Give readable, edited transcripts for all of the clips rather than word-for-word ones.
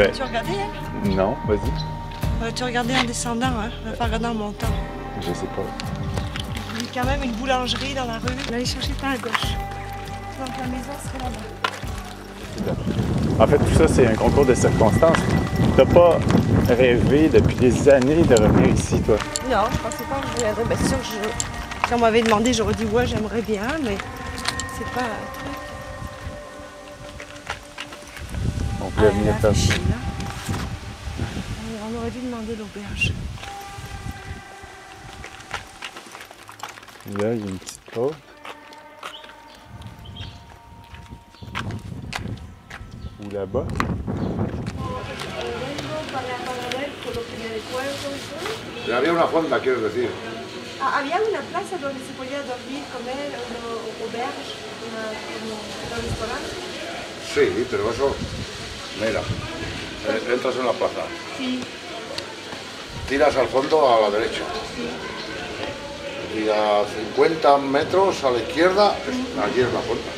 Ben, tu regardé, hein? Non, vas-y. Tu regardais en descendant, hein? On va pas regarder en montant. Je sais pas. Il y a quand même une boulangerie dans la rue. On va aller chercher par à gauche. Donc la maison serait là-bas. En fait, tout ça, c'est un concours de circonstances. T'as pas rêvé depuis des années de revenir ici, toi? Non, je pensais pas que je reviendrais. Ben, c'est sûr que si on m'avait demandé, j'aurais dit ouais, j'aimerais bien, mais c'est pas un truc. On peut venir faire ça. On aurait dû demander l'auberge. Là, il y a une petite porte. Ou là-bas. Había una fonda, quieres decir. Había una plaza donde se podía dormir, comer, una auberge, un restaurante. Sí, pero eso, mira, entras en la plaza, Sí. tiras al fondo a la derecha y a 50 metros a la izquierda, allí es la fonda.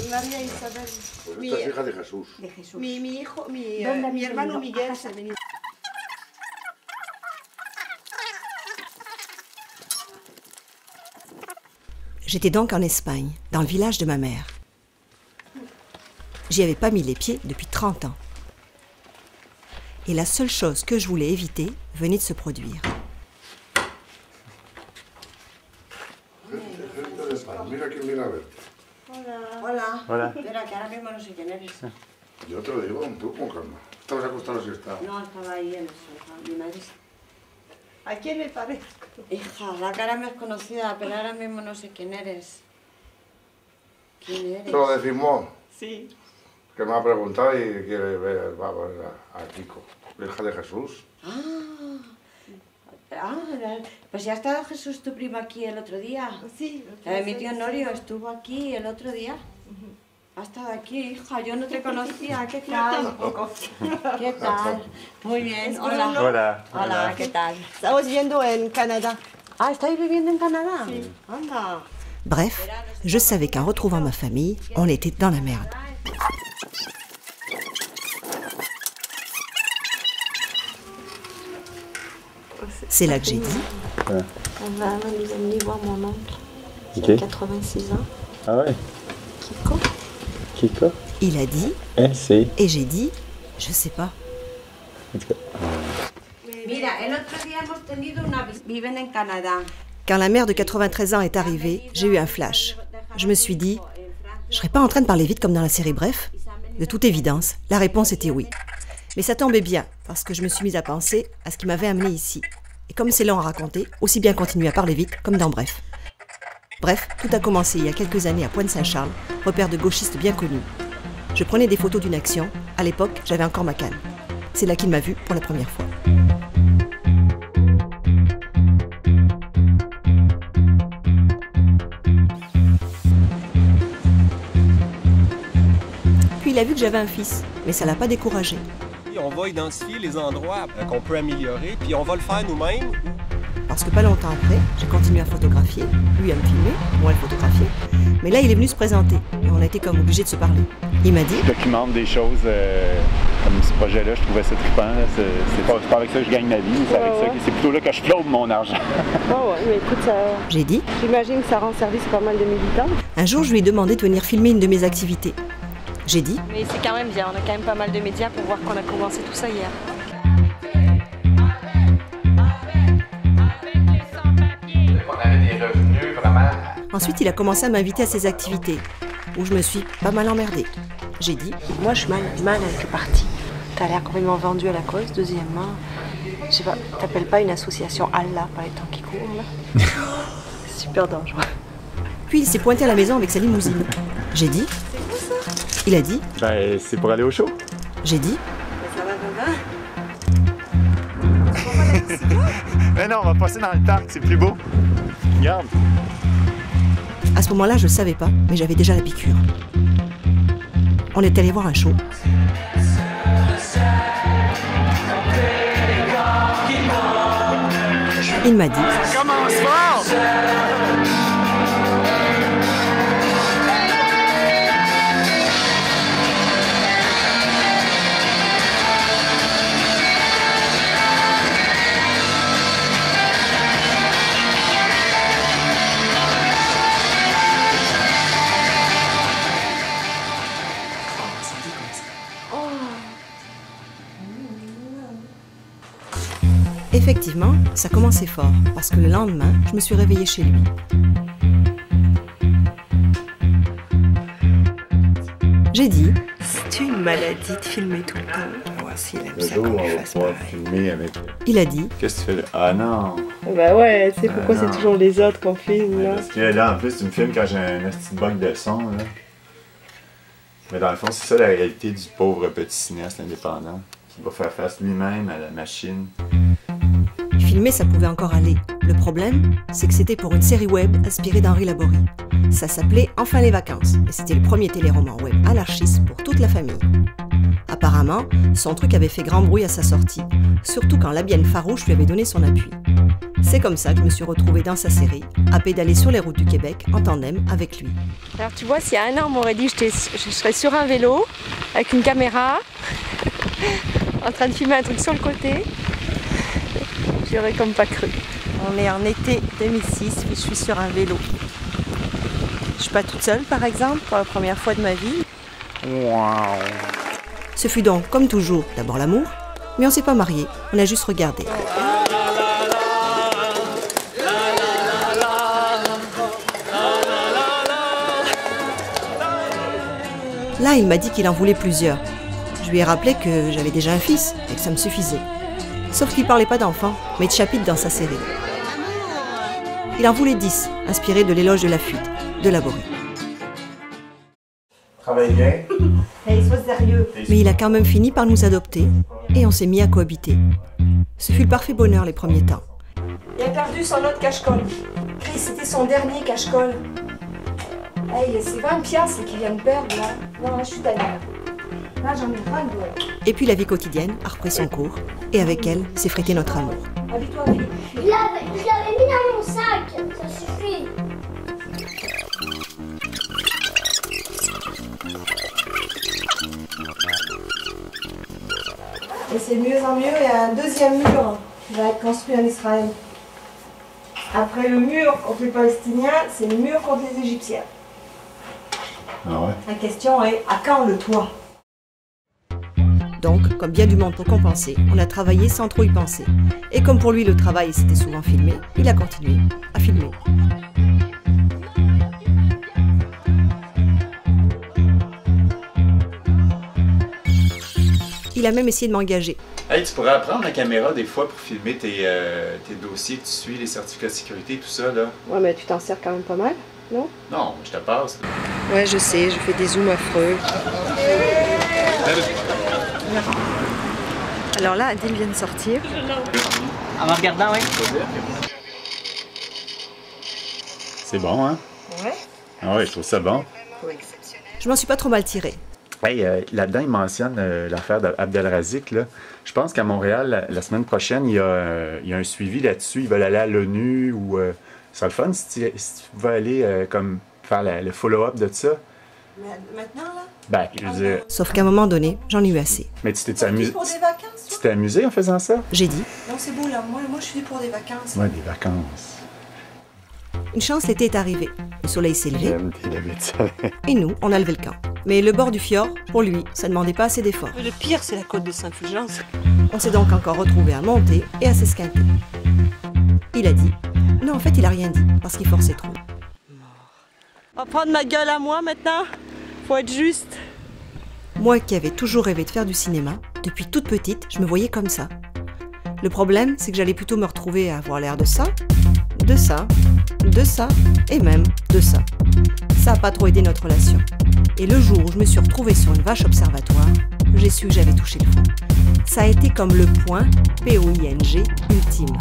María Isabel. Pues esta es hija de Jesús. De Jesús. Mi hijo, mi hermano Miguel se ha venido. J'étais donc en Espagne, dans le village de ma mère. J'y avais pas mis les pieds depuis 30 ans. Et la seule chose que je voulais éviter venait de se produire. Mira quién viene a verte. Hola. Hola. Espera, que ahora mismo no sé quién eres. Yo te lo digo, tú con calma. Estabas acostado si está. No, estaba ahí en el sofá. Mi madre. ¿A quién le parezco? Hija, la cara me es conocida, pero ahora mismo no sé quién eres. ¿Quién eres? Se lo decimos, Sí. que me ha preguntado y quiere ver, va a ver a Kiko, la hija de Jesús. Pues ya ha estado Jesús, tu primo, aquí el otro día. Sí. Mi tío Norio estuvo aquí el otro día. Ha estado aquí, hija, yo no te conocía. ¿Qué tal? ¿Qué tal? Muy bien, hola. Hola. Hola, ¿qué tal? Estamos viviendo en Canadá. Ah, ¿estáis viviendo en Canadá? Sí. Anda. Bref, je savais qu'en retrouvant ma famille, on était dans la merde. C'est là que j'ai dit. On va nous amener voir mon oncle. Ok. Qui a 86 ans. Ah ouais? Kiko. Kiko? Il a dit, C'est. et j'ai dit, je sais pas. En tout cas. Mira, el otro día hemos tenido una visita. Viven en Canadá. Quand la mère de 93 ans est arrivée, j'ai eu un flash. Je me suis dit, je serais pas en train de parler vite comme dans la série Bref? De toute évidence, la réponse était oui. Mais ça tombait bien, parce que je me suis mise à penser à ce qui m'avait amenée ici. Et comme c'est long à raconter, aussi bien continuer à parler vite comme dans Bref. Bref, tout a commencé il y a quelques années à Pointe-Saint-Charles, repère de gauchistes bien connus. Je prenais des photos d'une action. À l'époque, j'avais encore ma canne. C'est là qu'il m'a vue pour la première fois. Puis il a vu que j'avais un fils, mais ça l'a pas découragé. On va identifier les endroits qu'on peut améliorer, puis on va le faire nous-mêmes. Parce que pas longtemps après, j'ai continué à photographier, lui à me filmer, moi à le photographier. Mais là, il est venu se présenter et on a été comme obligés de se parler. Il m'a dit... Je documente des choses comme ce projet-là, je trouvais ça trippant. C'est pas avec ça que je gagne ma vie, c'est avec ça que c'est plutôt là que je flotte mon argent. Oh ouais, mais écoute, ça... J'ai dit... J'imagine que ça rend service à pas mal de militants. Un jour, je lui ai demandé de venir filmer une de mes activités. J'ai dit... Mais c'est quand même bien, on a quand même pas mal de médias pour voir qu'on a commencé tout ça hier. On avait des revenus vraiment... Ensuite, il a commencé à m'inviter à ses activités, où je me suis pas mal emmerdée. J'ai dit... Moi, je suis mal avec le parti. T'as l'air complètement vendu à la cause. Deuxièmement, je sais pas, t'appelles pas une association Allah par les temps qui courent, là? C'est super dangereux. Puis il s'est pointé à la maison avec sa limousine. J'ai dit... Il a dit... Ben, c'est pour aller au show. J'ai dit... Ça va, Gaga? Mais non, on va passer dans le parc, c'est plus beau. Regarde. À ce moment-là, je ne savais pas, mais j'avais déjà la piqûre. On est allé voir un show. Il m'a dit... Ça commence fort! Effectivement, ça commençait fort, parce que le lendemain, je me suis réveillée chez lui. J'ai dit, c'est une maladie de filmer tout le temps. Moi, s'il aime ça qu'on lui fasse pareil. Filmer avec... Il a dit, Qu'est-ce que tu fais là? Ah non! Bah ouais, tu sais pourquoi c'est toujours les autres qu'on filme là. Parce que là, en plus, tu me filmes quand j'ai un petit bug de son, là. Mais dans le fond, c'est ça la réalité du pauvre petit cinéaste indépendant qui va faire face lui-même à la machine. filmer, ça pouvait encore aller. Le problème, c'est que c'était pour une série web inspirée d'Henri Laborie. Ça s'appelait Enfin les vacances, et c'était le premier téléroman web anarchiste pour toute la famille. Apparemment, son truc avait fait grand bruit à sa sortie, surtout quand Labienne Farouche lui avait donné son appui. C'est comme ça que je me suis retrouvée dans sa série, à pédaler sur les routes du Québec en tandem avec lui. Alors tu vois, s'il y a un an, on m'aurait dit que je serais sur un vélo, avec une caméra, en train de filmer un truc sur le côté, j'y aurais comme pas cru. On est en été 2006, puis je suis sur un vélo. Je suis pas toute seule, par exemple, pour la première fois de ma vie. Wow. Ce fut donc, comme toujours, d'abord l'amour, mais on s'est pas mariés, on a juste regardé. Là, il m'a dit qu'il en voulait plusieurs. Je lui ai rappelé que j'avais déjà un fils et que ça me suffisait. Sauf qu'il parlait pas d'enfants, mais de chapitres dans sa série. Il en voulait 10, inspirés de l'éloge de la fuite, de Laborie. Travaille bien. Hey, sois sérieux. Mais il a quand même fini par nous adopter et on s'est mis à cohabiter. Ce fut le parfait bonheur les premiers temps. Il a perdu son autre cache-colle. Chris, c'était son dernier cache-colle. Hey, c'est 20 piastres qu'il vient de perdre là. Non, je suis tannée. Là, j'en ai ras le doigt. Et puis la vie quotidienne a repris son cours et avec elle s'est frété notre amour. Habille-toi, Philippe. Je l'avais mis dans mon sac, ça suffit. Et c'est de mieux en mieux, il y a un deuxième mur qui va être construit en Israël. Après le mur contre les Palestiniens, c'est le mur contre les Égyptiens. Ah ouais? La question est, à quand le toit? Donc, comme bien du monde pour compenser, on a travaillé sans trop y penser. Et comme pour lui le travail c'était souvent filmé, il a continué à filmer. Il a même essayé de m'engager. Hey, tu pourrais prendre la caméra des fois pour filmer tes dossiers que tu suis, les certificats de sécurité, tout ça, là. Ouais, mais tu t'en sers quand même pas mal, non? Non, je te passe. Ouais, je sais, je fais des zooms affreux. Alors là, Adil vient de sortir. En me regardant, oui. C'est bon, hein? Ouais. Ah ouais, je trouve ça bon. Je m'en suis pas trop mal tirée. Hey, là-dedans, il mentionne l'affaire d'Abdelrazik, là. Je pense qu'à Montréal, la semaine prochaine, il y a un suivi là-dessus. Ils veulent aller à l'ONU ou... ça serait le fun si tu veux aller comme faire le follow-up de ça. Mais maintenant, là? Ben, je veux dire... Sauf qu'à un moment donné, j'en ai eu assez. Mais tu t'es amusé... Pour des vacances, Tu t'es amusé en faisant ça? J'ai dit, non, c'est beau, là. Moi, je suis pour des vacances. Ouais, des vacances. une chance, l'été est arrivé. Le soleil s'est levé J'aime tes levées de soleil. et nous, on a levé le camp. Mais le bord du fjord, pour lui, ça ne demandait pas assez d'efforts. Le pire, c'est la côte de Sainte-Fulgence. On s'est donc encore retrouvés à monter et à s'esquinter. Il a dit, non, en fait, il a rien dit, parce qu'il forçait trop. On va prendre ma gueule à moi, maintenant. Faut être juste. Moi qui avais toujours rêvé de faire du cinéma, depuis toute petite, je me voyais comme ça. Le problème, c'est que j'allais plutôt me retrouver à avoir l'air de ça, de ça, de ça, et même de ça. Ça n'a pas trop aidé notre relation. Et le jour où je me suis retrouvée sur une vache observatoire, j'ai su que j'avais touché le fond. Ça a été comme le point, P-O-I-N-G, ultime.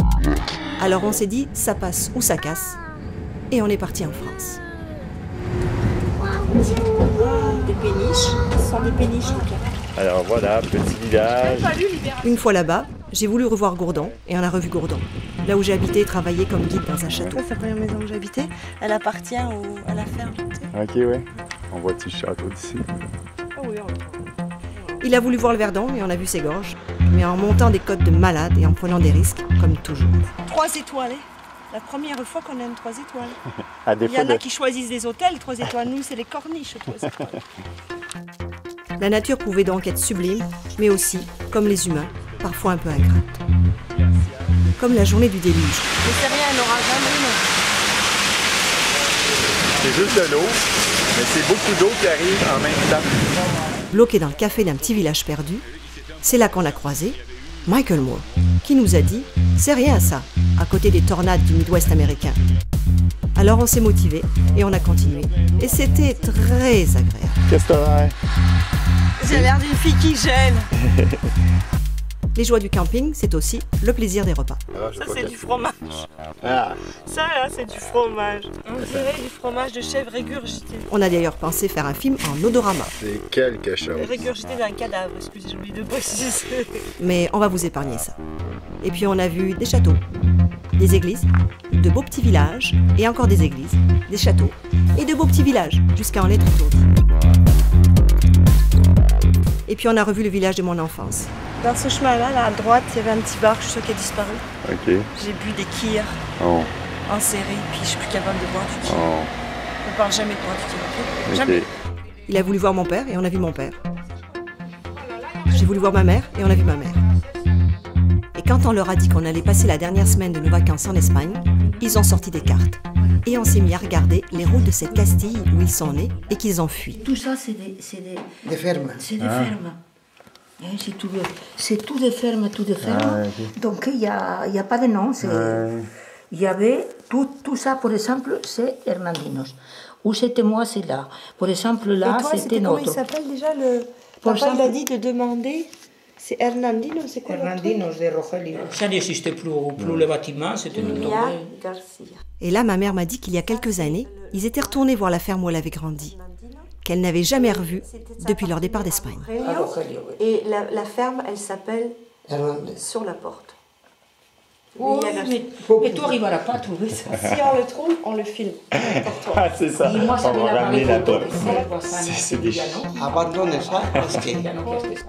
Alors on s'est dit, ça passe ou ça casse, et on est parti en France. Des péniches. Ce sont des péniches, en tout cas. Alors voilà, petit village. Une fois là-bas, j'ai voulu revoir Gourdon, et on a revu Gourdon. Là où j'ai habité et travaillé comme guide dans un château. C'est la première maison où j'habitais. Elle appartient à la ferme. Tu sais. Ok, ouais. On voit le château d'ici. Oh oui, on... Il a voulu voir le Verdon et on a vu ses gorges, mais en montant des côtes de malade et en prenant des risques, comme toujours. 3 étoiles. La première fois qu'on a une 3 étoiles. À Il défaut y en a qui choisissent des hôtels, 3 étoiles. Nous, c'est les corniches, 3 étoiles. La nature pouvait donc être sublime, mais aussi, comme les humains, parfois un peu ingrate. comme la journée du déluge. Mais c'est rien, elle n'aura jamais, non. C'est juste de l'eau, mais c'est beaucoup d'eau qui arrive en même temps. Bloqué dans le café d'un petit village perdu, c'est là qu'on a croisé Michael Moore, qui nous a dit « C'est rien ça », à côté des tornades du Midwest américain. Alors on s'est motivé et on a continué. Et c'était très agréable. Qu'est-ce que t'as? J'ai l'air d'une fille qui gêne. Les joies du camping, c'est aussi le plaisir des repas. Ça, c'est du fromage. Ah. Ça, là, c'est du fromage. On dirait du fromage de chèvre régurgité. On a d'ailleurs pensé faire un film en odorama. C'est quelque chose. Régurgité d'un cadavre, excusez, j'ai oublié de préciser. Mais on va vous épargner ça. Et puis on a vu des châteaux, des églises, de beaux petits villages, et encore des églises, des châteaux, et de beaux petits villages, jusqu'à en être étourdi. Et puis on a revu le village de mon enfance. Dans ce chemin-là, là, à droite, il y avait un petit bar, je suis sûre qu'il a disparu. OK. J'ai bu des kirs en série, puis je suis plus capable de boire du kir. On ne parle jamais de boire du kir, ok? Jamais. Il a voulu voir mon père, et on a vu mon père. J'ai voulu voir ma mère, et on a vu ma mère. Et quand on leur a dit qu'on allait passer la dernière semaine de nos vacances en Espagne, ils ont sorti des cartes. Et on s'est mis à regarder les routes de cette Castille où ils sont nés et qu'ils ont fui. Tout ça, c'est des fermes. C'est des fermes. C'est tout des fermes, tout des fermes. Ah, okay. Donc, il y a pas de nom. Il y avait tout ça, par exemple, c'est Hernandinos. Où c'était moi, c'est là. Par exemple, là, c'était notre. Comment il s'appelle déjà le... Papa, il a dit de demander... C'est Hernandino, c'est quoi Hernandinos de Rogelio. Ça n'existait plus le bâtiment, c'était une tombée. Et là, ma mère m'a dit qu'il y a quelques années, ils étaient retournés voir la ferme où elle avait grandi, qu'elle n'avait jamais revue depuis leur départ d'Espagne. Et la ferme, elle s'appelle Sur la porte. Oui, mais tu n'arriveras pas à trouver ça. Si on le trouve, on le filme. Ah, c'est ça. Et moi, ça on va ramener là-bas. C'est des Abandonne ça parce que...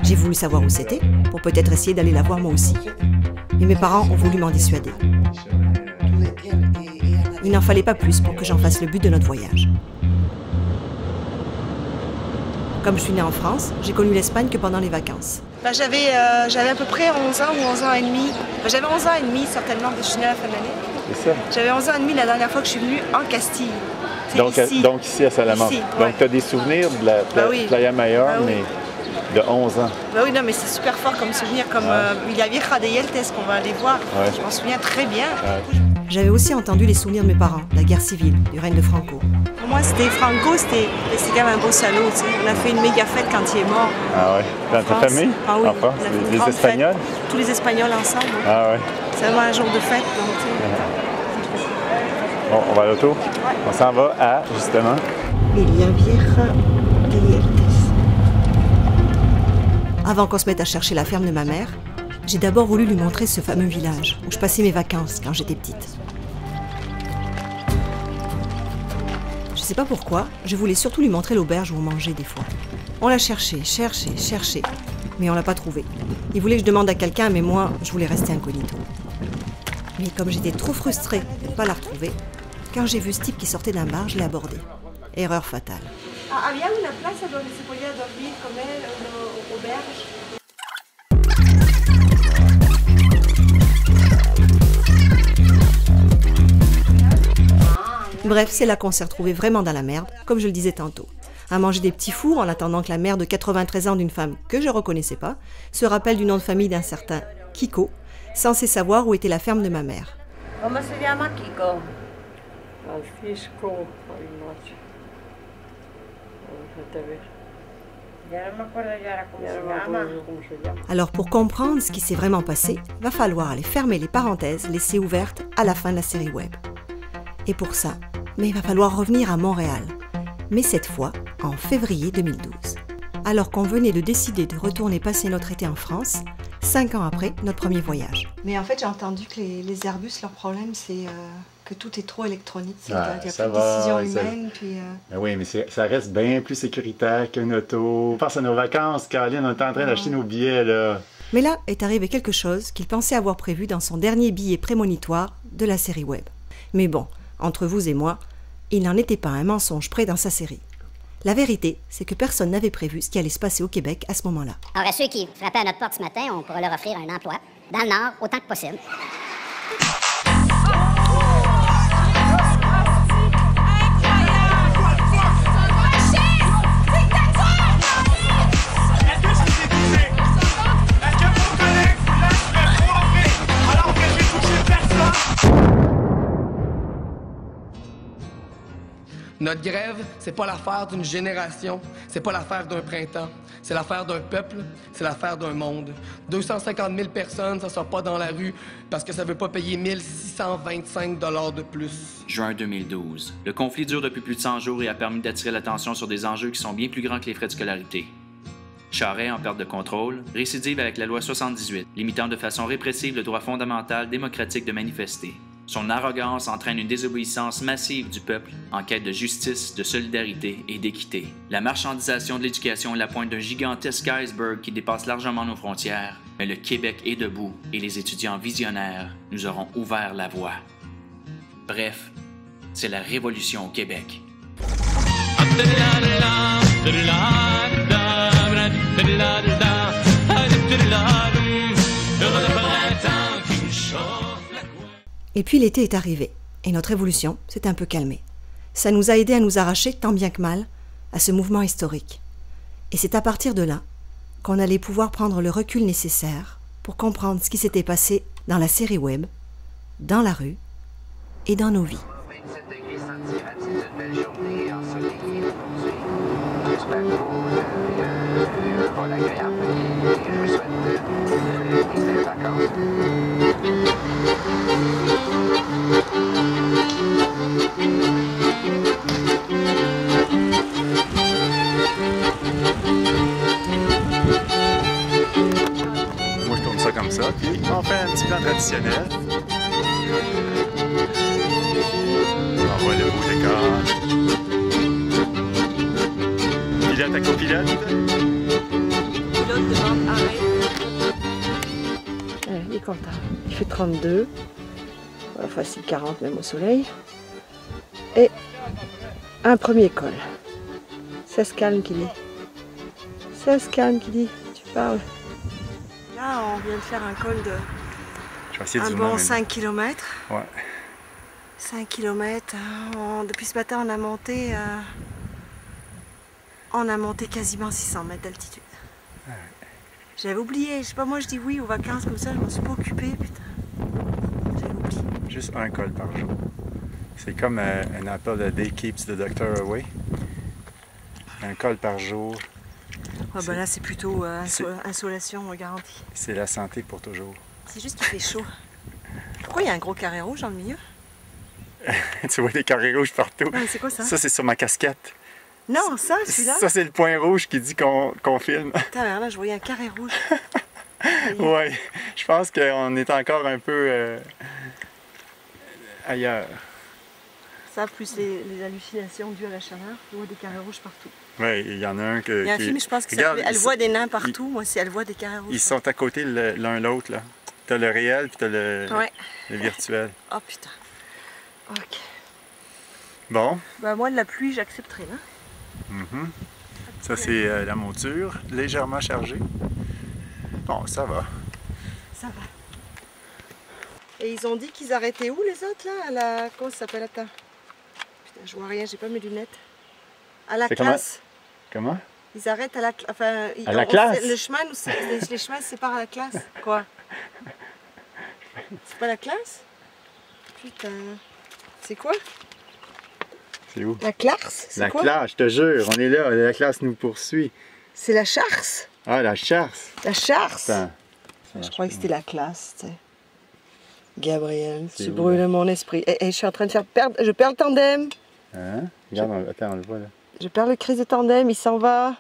J'ai voulu savoir où c'était, pour peut-être essayer d'aller la voir moi aussi. Mais mes parents ont voulu m'en dissuader. Il n'en fallait pas plus pour que j'en fasse le but de notre voyage. Comme je suis née en France, j'ai connu l'Espagne que pendant les vacances. J'avais à peu près 11 ans ou 11 ans et demi. J'avais 11 ans et demi certainement, parce que je suis née à la fin de l'année. C'est ça. J'avais 11 ans et demi la dernière fois que je suis venue en Castille. Donc ici à Salamanque. Ici, ouais. Donc tu as des souvenirs de la Playa Mayor, mais de 11 ans. Bah oui, non, mais c'est super fort comme souvenir, comme Villa Vieja de Yeltes qu'on va aller voir. Ouais. Je m'en souviens très bien. Ouais. J'avais aussi entendu les souvenirs de mes parents, la guerre civile, du règne de Franco. Pour moi, c'était Franco, c'était quand même un beau salaud. Tu sais. On a fait une méga fête quand il est mort. Ah ouais. Dans ta famille? Ah oui. En France? Les Espagnols? Fête. Tous les Espagnols ensemble. Oui. Ah ouais. C'est vraiment un jour de fête. Donc, tu sais. Bon, on va à l'auto? Ouais. On s'en va à, justement... Villa Vieja de Yeltes. Avant qu'on se mette à chercher la ferme de ma mère, j'ai d'abord voulu lui montrer ce fameux village où je passais mes vacances quand j'étais petite. Je sais pas pourquoi, je voulais surtout lui montrer l'auberge où on mangeait des fois. On l'a cherché, mais on l'a pas trouvé. Il voulait que je demande à quelqu'un, mais moi, je voulais rester incognito. Mais comme j'étais trop frustrée de ne pas la retrouver, quand j'ai vu ce type qui sortait d'un bar, je l'ai abordé. Erreur fatale. Había una plaza donde se podía dormir, comer, una auberge. Bref, c'est là qu'on s'est retrouvés vraiment dans la merde, comme je le disais tantôt. À manger des petits fours en attendant que la mère de 93 ans d'une femme que je reconnaissais pas se rappelle du nom de famille d'un certain Kiko, censé savoir où était la ferme de ma mère. Comment se llama Kiko? Francisco. Alors pour comprendre ce qui s'est vraiment passé, va falloir aller fermer les parenthèses laissées ouvertes à la fin de la série web. Et pour ça, il va falloir revenir à Montréal, mais cette fois en février 2012. Alors qu'on venait de décider de retourner passer notre été en France, 5 ans après notre premier voyage. Mais en fait, j'ai entendu que les Airbus, leur problème, c'est que tout est trop électronique. Il y a plus de décision humaine. Puis, Oui, mais ça reste bien plus sécuritaire qu'une auto. On pense à nos vacances, Caroline, on est en train d'acheter nos billets, là. Mais là est arrivé quelque chose qu'il pensait avoir prévu dans son dernier billet prémonitoire de la série web. Mais bon, entre vous et moi, il n'en était pas un mensonge près dans sa série. La vérité, c'est que personne n'avait prévu ce qui allait se passer au Québec à ce moment-là. Alors, à ceux qui frappaient à notre porte ce matin, on pourra leur offrir un emploi dans le Nord autant que possible. Notre grève, c'est pas l'affaire d'une génération, c'est pas l'affaire d'un printemps, c'est l'affaire d'un peuple, c'est l'affaire d'un monde. 250 000 personnes, ça sort pas dans la rue parce que ça veut pas payer 1625 $ de plus. Juin 2012. Le conflit dure depuis plus de 100 jours et a permis d'attirer l'attention sur des enjeux qui sont bien plus grands que les frais de scolarité. Charest en perte de contrôle, récidive avec la loi 78, limitant de façon répressive le droit fondamental démocratique de manifester. Son arrogance entraîne une désobéissance massive du peuple en quête de justice, de solidarité et d'équité. La marchandisation de l'éducation est la pointe d'un gigantesque iceberg qui dépasse largement nos frontières. Mais le Québec est debout et les étudiants visionnaires nous auront ouvert la voie. Bref, c'est la révolution au Québec. Et puis l'été est arrivé, et notre évolution s'est un peu calmée. Ça nous a aidés à nous arracher, tant bien que mal, à ce mouvement historique. Et c'est à partir de là qu'on allait pouvoir prendre le recul nécessaire pour comprendre ce qui s'était passé dans la série web, dans la rue et dans nos vies. Moi, je tourne ça comme ça, puis on fait un petit plan traditionnel. On voit le beau décor. Pilote à copilote. Pilote demande arrêt. Il est content. Il fait 32. Voilà, facile 40 même au soleil. Et un premier col. Ça se calme qu'il dit. Ça se calme qu'il dit. Tu parles. Là, on vient de faire un col de Je vais essayer de un zoomer bon en 5 km. Ouais. 5 km. Depuis ce matin, on a monté quasiment 600 mètres d'altitude. Ouais. J'avais oublié. Je sais pas, moi je dis oui aux vacances comme ça, je m'en suis pas occupée, putain. J'avais oublié. Juste un col par jour. C'est comme un appel de Day Keeps the Doctor Away. Un col par jour. Ouais, ben là, c'est plutôt insolation garantie. C'est la santé pour toujours. C'est juste qu'il fait chaud. Pourquoi il y a un gros carré rouge dans le milieu? Tu vois des carrés rouges partout. Ouais, c'est quoi ça? Ça, c'est sur ma casquette. Non, ça, celui-là? Ça, c'est le point rouge qui dit qu'on filme. Putain, là, je voyais un carré rouge. Ouais, je pense qu'on est encore un peu ailleurs. Ça, plus les hallucinations dues à la chaleur, je vois des carrés rouges partout. Oui, il y en a un que... Il y a un film, je pense que ça elle voit des nains partout, moi, si elle voit des carrés rouges. Ils sont à côté l'un l'autre, là. T'as le réel, puis t'as le virtuel. Oh, putain. Ok. Bon. Ben, moi, de la pluie, j'accepterai, là. Mm-hmm. Ça, c'est la monture, légèrement chargée. Bon, ça va. Ça va. Et ils ont dit qu'ils arrêtaient où, les autres, là? À la... Comment ça s'appelle? Attends. Putain, je vois rien, j'ai pas mes lunettes. À la classe. Comment? Ils arrêtent à la classe. Enfin, à la classe? Le chemin, les chemins se séparent à la classe. Quoi? C'est pas la classe? Putain. C'est quoi? C'est où? La classe? La classe, je te jure, on est là, la classe nous poursuit. C'est la charse? Ah, la charse. La charse? Attends, je croyais que c'était la classe, tu sais. Gabriel, tu brûles mon esprit. Et je suis en train de faire perdre... Je perds le tandem. Hein? Regarde, attends, on le voit là. Je perds le crise de tandem, il s'en va.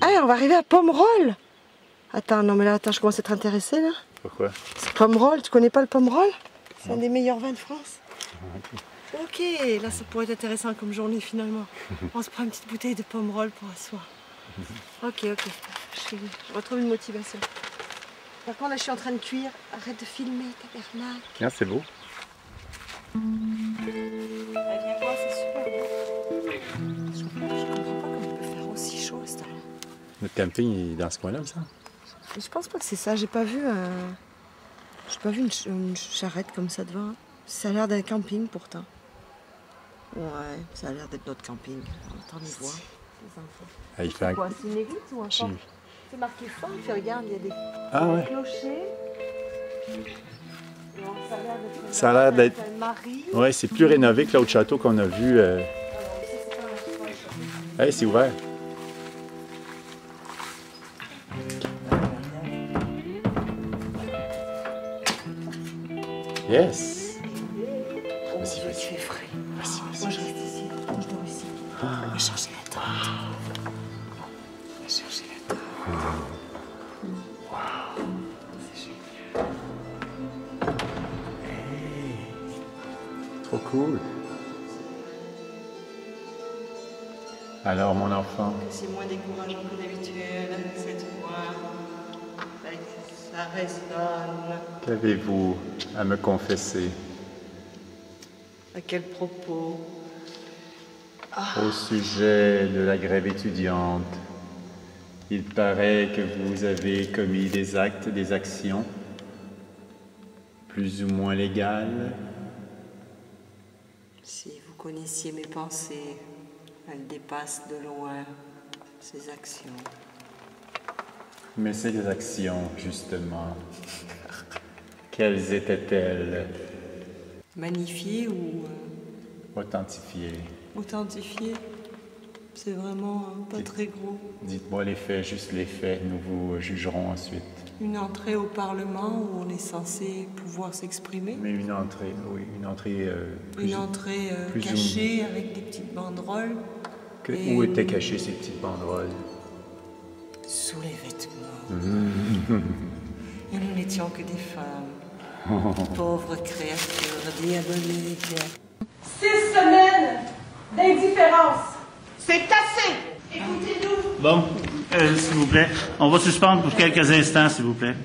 Ah, on va arriver à Pomerol. Attends, non mais là, attends, je commence à être intéressée là. Pourquoi? C'est Pomerol, tu connais pas le Pomerol? C'est un des meilleurs vins de France. Ok, là ça pourrait être intéressant comme journée finalement. On se prend une petite bouteille de Pomerol pour asseoir. Ok. Je retrouve une motivation. Par contre là je suis en train de cuire. Arrête de filmer, tabernacle. Ah, c'est beau. Viens voir, c'est super beau. Je comprends pas comment on peut faire aussi chaud à ce temps-là. Notre camping est dans ce coin-là, ça? Je pense pas que c'est ça. J'ai pas vu une charrette comme ça devant. Ça a l'air d'un camping pourtant. Ouais, ça a l'air d'être notre camping. On entend les voix des enfants. Ah, il fait quoi, c'est une église ou un fort? C'est marqué fort, puis regarde, il y a des clochers. Ça a l'air d'être... Oui, c'est plus rénové que l'autre château qu'on a vu Hey, c'est ouvert. Yes. Vas-y, vas-y. Tu es frais. Vas-y, vas-y. Moi, je reste ici. Moi, je dors ici. On va chercher la tente. On va chercher la tente. Wow. C'est génial. Hey. Trop cool. Alors, mon enfant. C'est moins décourageant que d'habitude, cette fois. Ça résonne. Qu'avez-vous à me confesser? À quel propos? Au sujet de la grève étudiante, il paraît que vous avez commis des actes, des actions plus ou moins légales. Si vous connaissiez mes pensées, elles dépassent de loin ces actions. Mais ces actions, justement, quelles étaient-elles? Magnifiées ou Authentifiées. authentifiées? C'est vraiment pas très gros. Dites-moi les faits, juste les faits, nous vous jugerons ensuite. Une entrée au Parlement où on est censé pouvoir s'exprimer. Mais une entrée, oui, une entrée... Une entrée cachée avec des petites banderoles. Où étaient cachées ces petites banderoles? Sous les vêtements. Et nous n'étions que des femmes. Pauvres créatures diaboliques. 6 semaines d'indifférence. C'est assez. Écoutez-nous. Bon, s'il vous plaît, on va suspendre pour quelques instants, s'il vous plaît.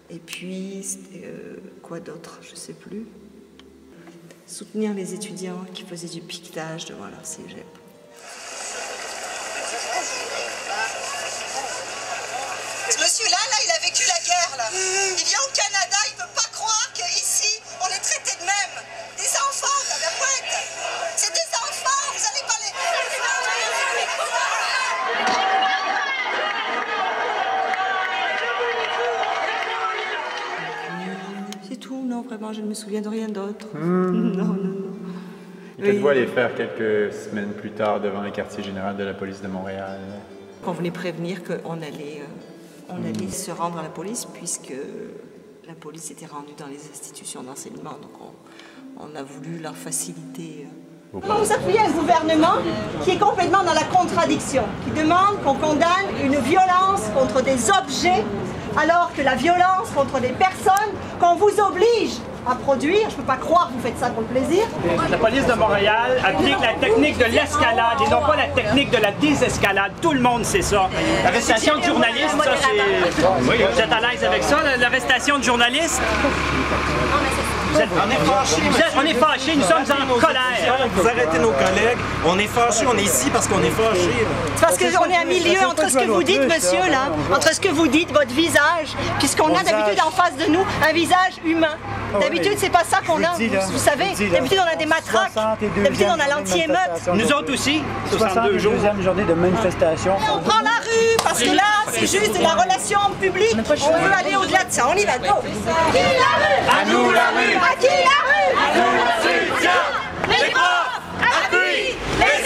Et puis, quoi d'autre? Je sais plus. Soutenir les étudiants qui faisaient du piquetage devant leur cégep. Ce monsieur-là, il a vécu la guerre, là. Il vient au Canada, il peut pas croire qu'ici, on les traitait de même. Des enfants, tabarouette. C'est des enfants, vous allez pas les... C'est tout, non, vraiment, je ne me souviens de rien d'autre. Non. Faites-vous aller faire quelques semaines plus tard devant le quartier général de la police de Montréal? On voulait prévenir qu'on allait, se rendre à la police puisque la police était rendue dans les institutions d'enseignement. Donc on a voulu leur faciliter. Comment vous appuyez un gouvernement qui est complètement dans la contradiction, qui demande qu'on condamne une violence contre des objets alors que la violence contre des personnes qu'on vous oblige à produire, je peux pas croire que vous faites ça pour le plaisir. La police de Montréal applique la technique de l'escalade et non pas la technique de la désescalade. Tout le monde sait ça. L'arrestation de journalistes, ça c'est... Oui, vous êtes à l'aise avec ça, l'arrestation de journalistes? On est fâchés, nous sommes en colère. Vous arrêtez nos collègues, on est fâchés, on est ici parce qu'on est fâchés. C'est parce qu'on est à milieu entre ce que vous dites, monsieur, là, entre ce que vous dites, votre visage, puisqu'on a d'habitude en face de nous un visage humain. D'habitude, c'est pas ça qu'on a, vous savez. D'habitude, on a des matraques. D'habitude, on a l'anti-émeute. Nous autres aussi, 62 jours. 62e journée de manifestation. On prend la rue, parce que là, c'est juste de la relation publique. On veut aller au-delà de ça. On y va, go. À nous la rue. À qui la rue? À nous les étudiants. Les profs, appuient les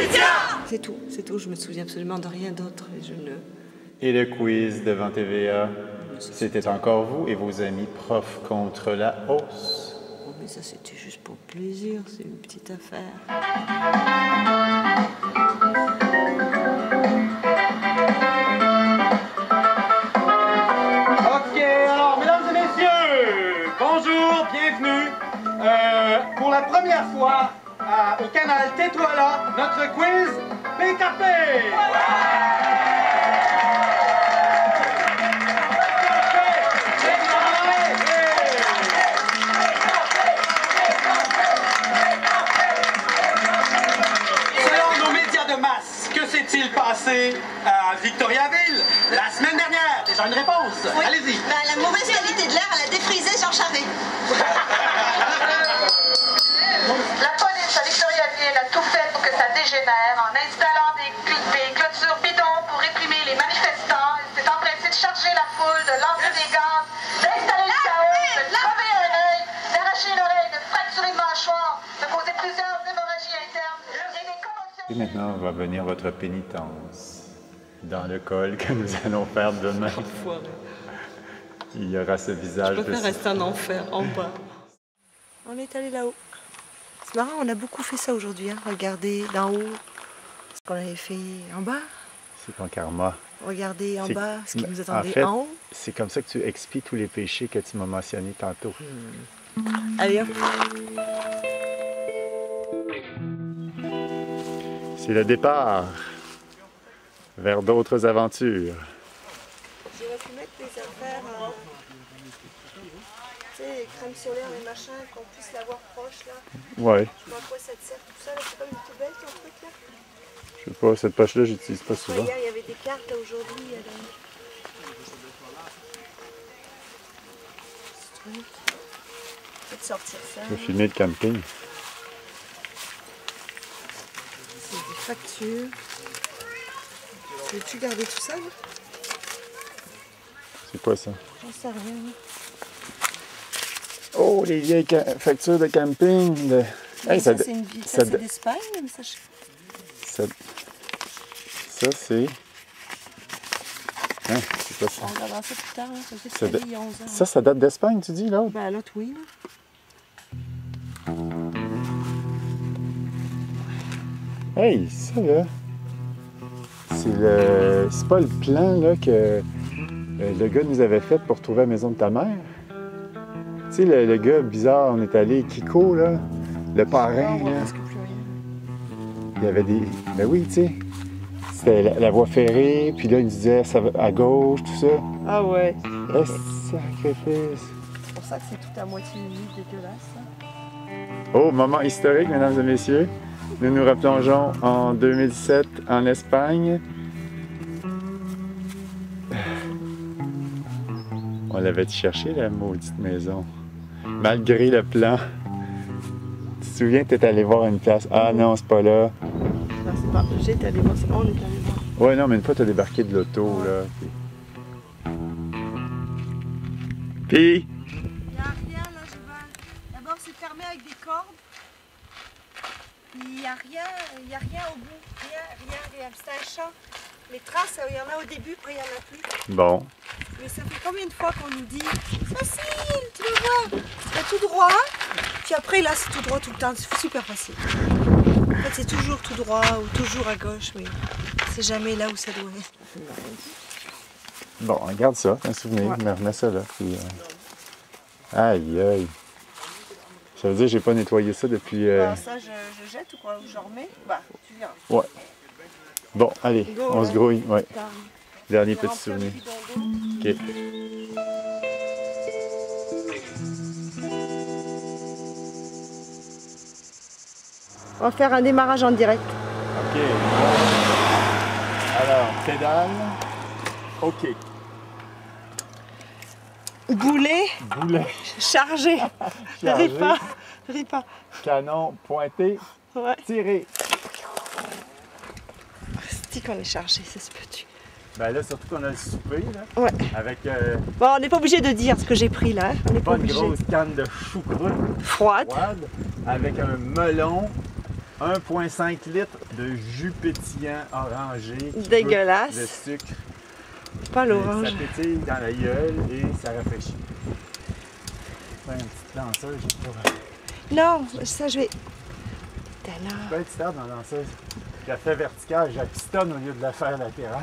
étudiants. C'est tout, je me souviens absolument de rien d'autre. Et le quiz devant TVA, c'était encore vous et vos amis profs contre la hausse. Oh, mais ça, c'était juste pour plaisir, c'est une petite affaire. Ok, alors, mesdames et messieurs, bonjour, bienvenue. Pour la première fois au canal Tais-toi là, notre quiz PKP. Selon nos médias de masse, que s'est-il passé à Victoriaville la semaine dernière? Déjà une réponse? Oui. Allez-y. La mauvaise qualité de l'air, elle a défrisé Jean Charest. La police à Victoriaville a tout fait pour que ça dégénère en installant des clôtures bidons pour réprimer les manifestants. Elle s'est empressée de charger la foule, de lancer des gaz, d'installer le chaos, de crever un œil, d'arracher une oreille, de fracturer une mâchoire, de Et maintenant va venir votre pénitence dans le col que nous allons faire demain. Il y aura ce visage. Je préfère rester en enfer, en bas. On est allé là-haut. C'est marrant, on a beaucoup fait ça aujourd'hui, hein. Regarder d'en haut ce qu'on avait fait en bas. C'est ton karma. Regarder en bas ce qui nous attendait en fait, en haut. C'est comme ça que tu expies tous les péchés que tu m'as mentionnés tantôt. Allez hop. C'est le départ vers d'autres aventures. J'aurais pu mettre des affaires, tu sais, les crèmes solaires, les machins, qu'on puisse l'avoir proche là. Ouais. Je vois à quoi ça te sert tout ça, là, c'est pas une poubelle ton truc là? Je sais pas, cette poche-là, j'utilise pas souvent. Hier, il y avait des cartes là aujourd'hui. Peut-être sortir ça. Je vais filmer le camping. C'est des factures. Veux-tu garder tout ça là? C'est quoi ça? J'en sais rien. Oh, les vieilles factures de camping. De... Hey, ça c'est une vie. Ça, c'est d'Espagne, mais ça... Ça, c'est... Hein, c'est quoi ça? On va voir ça plus tard, hein. Ça, il y a 11 ans. Ça date d'Espagne, tu dis, là? Ben, l'autre, oui. Là. Hey, ça, là... C'est pas le plan, là, que le gars nous avait fait pour trouver la maison de ta mère? Tu sais, le gars bizarre, on est allé, Kiko, là, le parrain, là. Il y avait des... Ben oui, tu sais. C'était la voie ferrée, puis là, il nous disait ça va à gauche, tout ça. Ah ouais. Sacrifice. C'est pour ça que c'est tout à moitié humide, dégueulasse. Hein? Oh, moment historique, mesdames et messieurs. Nous nous replongeons en 2017 en Espagne. On l'avait cherché, la maudite maison. Malgré le plan. Tu te souviens, tu étais allé voir une place. Ah non, c'est pas là. Non, c'est pas. J'étais allé voir, c'est on est allé voir. Ouais, non, mais une fois, tu as débarqué de l'auto, là. Puis... Il n'y a rien, là, je vois. D'abord, c'est fermé avec des cordes. Il n'y a rien au bout. Rien. C'est un champ. Les traces, il y en a au début, après il n'y en a plus. Bon. Mais ça fait combien de fois qu'on nous dit facile, tu vas voir, tu vas tout droit, puis après là c'est tout droit tout le temps, c'est super facile. En fait c'est toujours tout droit ou toujours à gauche, mais c'est jamais là où ça doit être. Bon, regarde ça, c'est un souvenir, ouais. Mais remets ça là. Puis, aïe aïe. Ça veut dire que j'ai pas nettoyé ça depuis... Ça je jette ou quoi, ou je remets? Bah, tu viens. Ouais. Bon, allez, go, on se grouille. Ouais. Dernier petit souvenir. OK. On va faire un démarrage en direct. OK. Alors, pédale. OK. Boulet. Chargé. Ripa. Canon pointé. Ouais. Tiré. C'est qu'on est chargé, ça se peut-tu. Ben là, surtout qu'on a le souper, là. Ouais. Avec... Bon, on n'est pas obligé de dire ce que j'ai pris, là. On n'est pas obligé. Une grosse canne de choucroute. Froide. Avec un melon, 1,5 litres de jus pétillant orangé. Dégueulasse. De sucre. Pas l'orange. Ça pétille dans la gueule et ça rafraîchit. Ouais, une petite lanceuse, j'ai pas... Non, ça je vais... Je peux être stable dans la lanceuse. Je la fais verticale, je la pistonne au lieu de la faire latérale.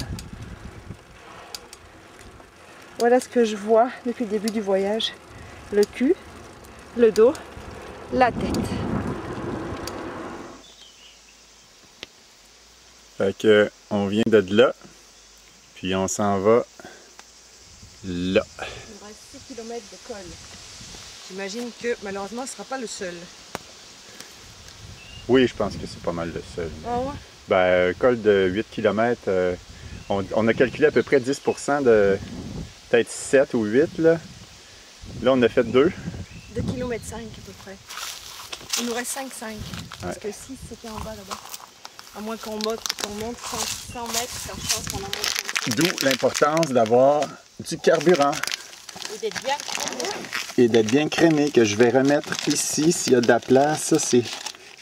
Voilà ce que je vois depuis le début du voyage. Le cul, le dos, la tête. Fait que on vient de là, puis on s'en va là. Il me reste 6 km de col. J'imagine que malheureusement ce ne sera pas le seul. Oui, je pense que c'est pas mal le seul. Ah ouais? Ben, col de 8 km, on a calculé à peu près 10% de peut-être 7 ou 8. Là, on a fait 2. 2 km 5 à peu près. Il nous reste 5,5. Parce que 6 c'était en bas là-bas. À moins qu'on monte 100 mètres, ça pense qu'on en monte. D'où l'importance d'avoir du carburant. Et d'être bien crémé. Et d'être bien crémé, que je vais remettre ici s'il y a de la place. Ça, c'est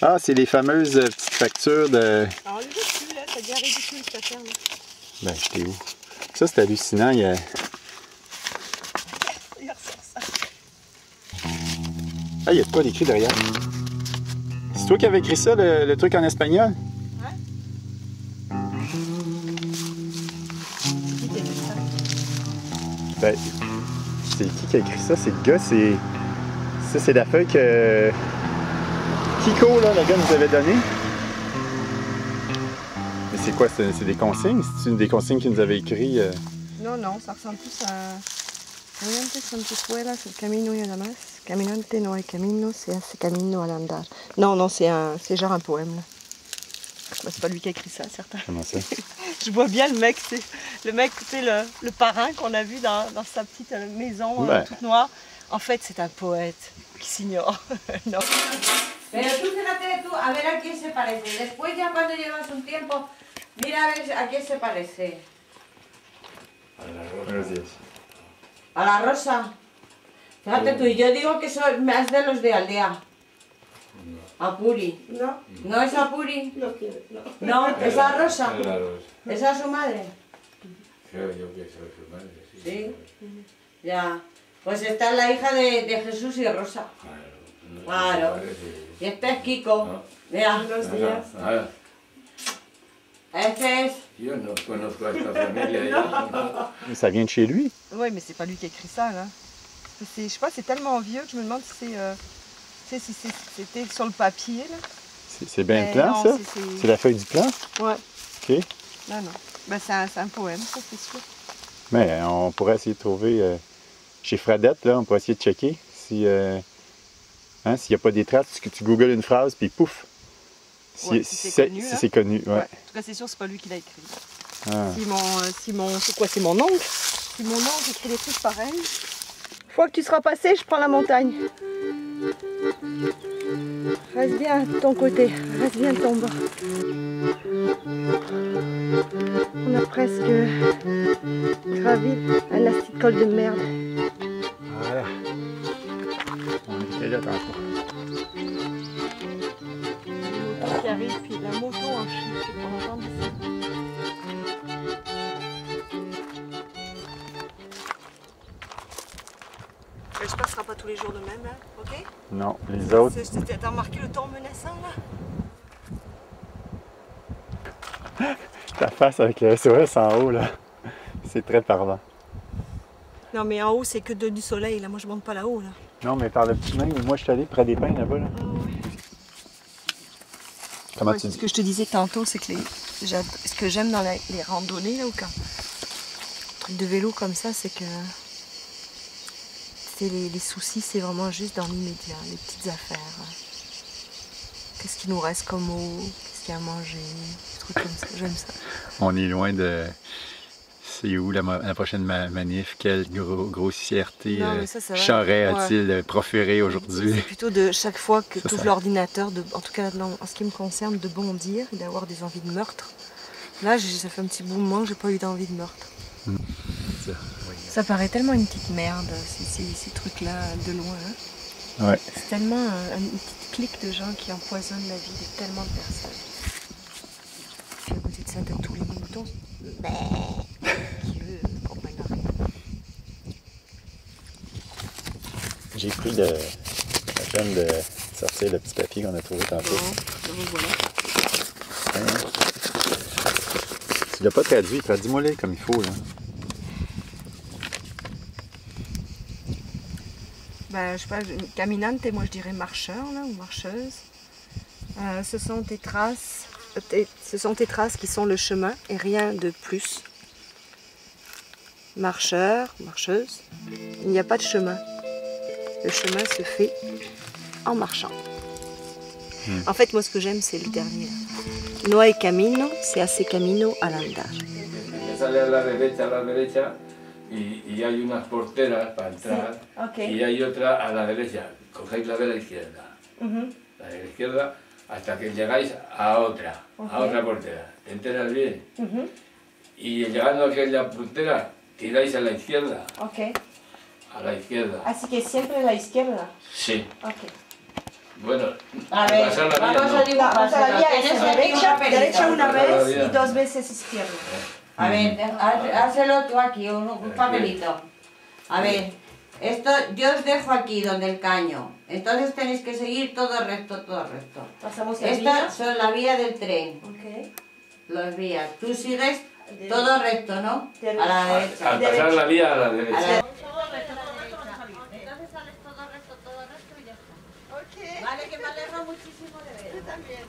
Ah, c'est les fameuses petites factures de... Ah, on les voit plus, là. Ça devient ridicule, cette affaire-là. Ben, j'étais où? Ça, c'est hallucinant. Il y a... Ah, il y a de quoi d'écrit derrière. C'est toi qui avais écrit ça, le truc en espagnol? Ouais. Qui a écrit ça? Ben, c'est qui a écrit ça? C'est le gars, c'est... Ça, c'est la feuille que... Kiko, là, le gars nous avait donnée. Mais c'est quoi? C'est des consignes? C'est une des consignes qu'il nous avait écrit? Non, non, ça ressemble plus à... Caminante son tus huelas, el camino y nada más. Caminante no hay camino, se hace camino al andar. Non, non, c'est genre un poème, là. Bah, c'est pas lui qui a écrit ça, certain. Comment ça? Je vois bien le mec, c'est le parrain qu'on a vu dans sa petite maison toute noire. En fait, c'est un poète qui s'ignore. Non. Pero tú fíjate tú, a ver a quién se parece. Después ya cuando llevas un tiempo, mira a ver a quién se parece. A la rosa. Fíjate tú, y yo digo que soy más de los de aldea. A Puri. No. ¿No es a Puri? No quiere, no. No, es a Rosa. ¿Es a su madre? Creo yo que soy su madre, sí. Sí. Ya. Pues esta es la hija de Jesús y Rosa. Claro. Y este es Kiko. Mira. Buenos días. Este es... Yo no conozco a esta familia. Ça vient de chez lui? Oui, mais c'est pas lui qui a écrit ça, là. Je sais pas, c'est tellement vieux que je me demande si c'était sur le papier, là. C'est bien le plan, ça? C'est la feuille du plan? Ouais. OK. Non, non. Ben, c'est un poème, ça, c'est sûr. Mais on pourrait essayer de trouver... chez Fradette, là, on pourrait essayer de checker si... s'il n'y a pas des traces, tu googles une phrase, puis pouf! Si c'est connu, ouais. En tout cas, c'est sûr, c'est pas lui qui l'a écrit. Ah. C'est quoi, c'est mon oncle? Si mon oncle écrit des trucs pareils. Une fois que tu seras passé, je prends la montagne. Reste bien de ton côté, reste bien de ton bord. On a presque gravi un asti de col de merde. Voilà. On était là tantôt. Qui arrive, puis la moto en chute pour entendre ici. J'espère que ce sera pas tous les jours de même, hein, ok? Non, les autres... T'as remarqué le temps menaçant, là? Ta face avec le SOS en haut, là, c'est très parlant. Non, mais en haut, c'est que du soleil, là. Moi, je monte pas là-haut, là. Non, mais par le petit chemin où moi, je suis allé près des pins, là-bas, là. Comment tu dis? Ce que je te disais tantôt, c'est que ce que j'aime dans les randonnées, là, ou quand truc de vélo comme ça, c'est que les soucis, c'est vraiment juste dans l'immédiat, les petites affaires. Qu'est-ce qu'il nous reste comme eau? Qu'est-ce qu'il y a à manger? Des trucs comme ça, j'aime ça. On est loin de... C'est où la prochaine manif? Quelle grossièreté Charest a-t-il proféré aujourd'hui? C'est plutôt de chaque fois que tu ouvres l'ordinateur, en tout cas en ce qui me concerne, de bondir et d'avoir des envies de meurtre. Là, ça fait un petit bout de moment que j'ai pas eu d'envie de meurtre. Ça paraît tellement une petite merde, ces trucs-là, de loin. Hein. Ouais. C'est tellement une petite clique de gens qui empoisonnent la vie de tellement de personnes. Puis à côté de ça, t'as tous les moutons qui, eux, ne comprennent rien. J'ai pris la peine de sortir le petit papier qu'on a trouvé tantôt. Voilà. Tu l'as pas traduit, traduis-moi-les comme il faut, là. Ben, je sais pas, caminante, moi je dirais marcheur, là, ou marcheuse. Ce sont tes traces qui sont le chemin et rien de plus. Marcheur, marcheuse, il n'y a pas de chemin. Le chemin se fait en marchant. En fait, moi ce que j'aime, c'est le dernier. No hay camino, se hace camino al andar. Sale a la derecha. Y hay unas porteras para entrar, sí. Okay. Y hay otra a la derecha. Cogéis la de la izquierda. La de la izquierda hasta que llegáis a otra portera. ¿Te enteras bien? Y llegando a aquella portera, tiráis a la izquierda. Okay. A la izquierda. Así que siempre a la izquierda. Sí. Okay. Bueno, A ver, pasar la vía vamos no. a dibujar. La vía es derecha una La vez vía. y 2 veces izquierda. A ver, hazlo tú aquí, un papelito. A ver, esto yo os dejo aquí donde el caño. Entonces tenéis que seguir todo recto, todo recto. Pasamos la Estas son la vía del tren. Ok. Las vías. Tú sigues todo recto, ¿no? A la derecha. Al pasar la vía a la derecha. Entonces sales todo recto y ya está. Vale, que me alegro muchísimo de ver. También.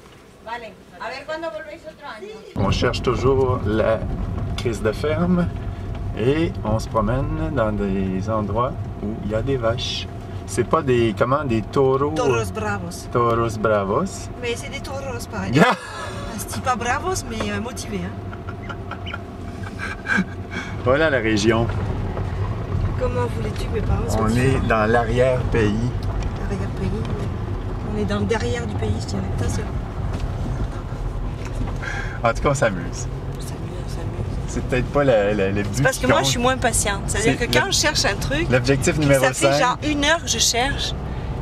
Vale, a ver cuándo volvéis otro año. On cherche toujours la crise de ferme et on se promène dans des endroits où il y a des vaches. C'est pas des, comment, des taureaux? Toros bravos. Toros bravos. Mais c'est des tauros pareil. Yeah. C'est pas bravos, mais motivés. Hein. Voilà la région. Comment voulais-tu que mes parents soient On différents? est dans l'arrière-pays. L'arrière-pays. On est dans le derrière du pays, je dirais. Attention. En tout cas, on s'amuse. C'est peut-être pas le but. C'est parce que qui moi, compte. je suis moins patiente. C'est-à-dire que quand je cherche un truc, l'objectif puis numéro ça fait 5. genre 1 heure que je cherche.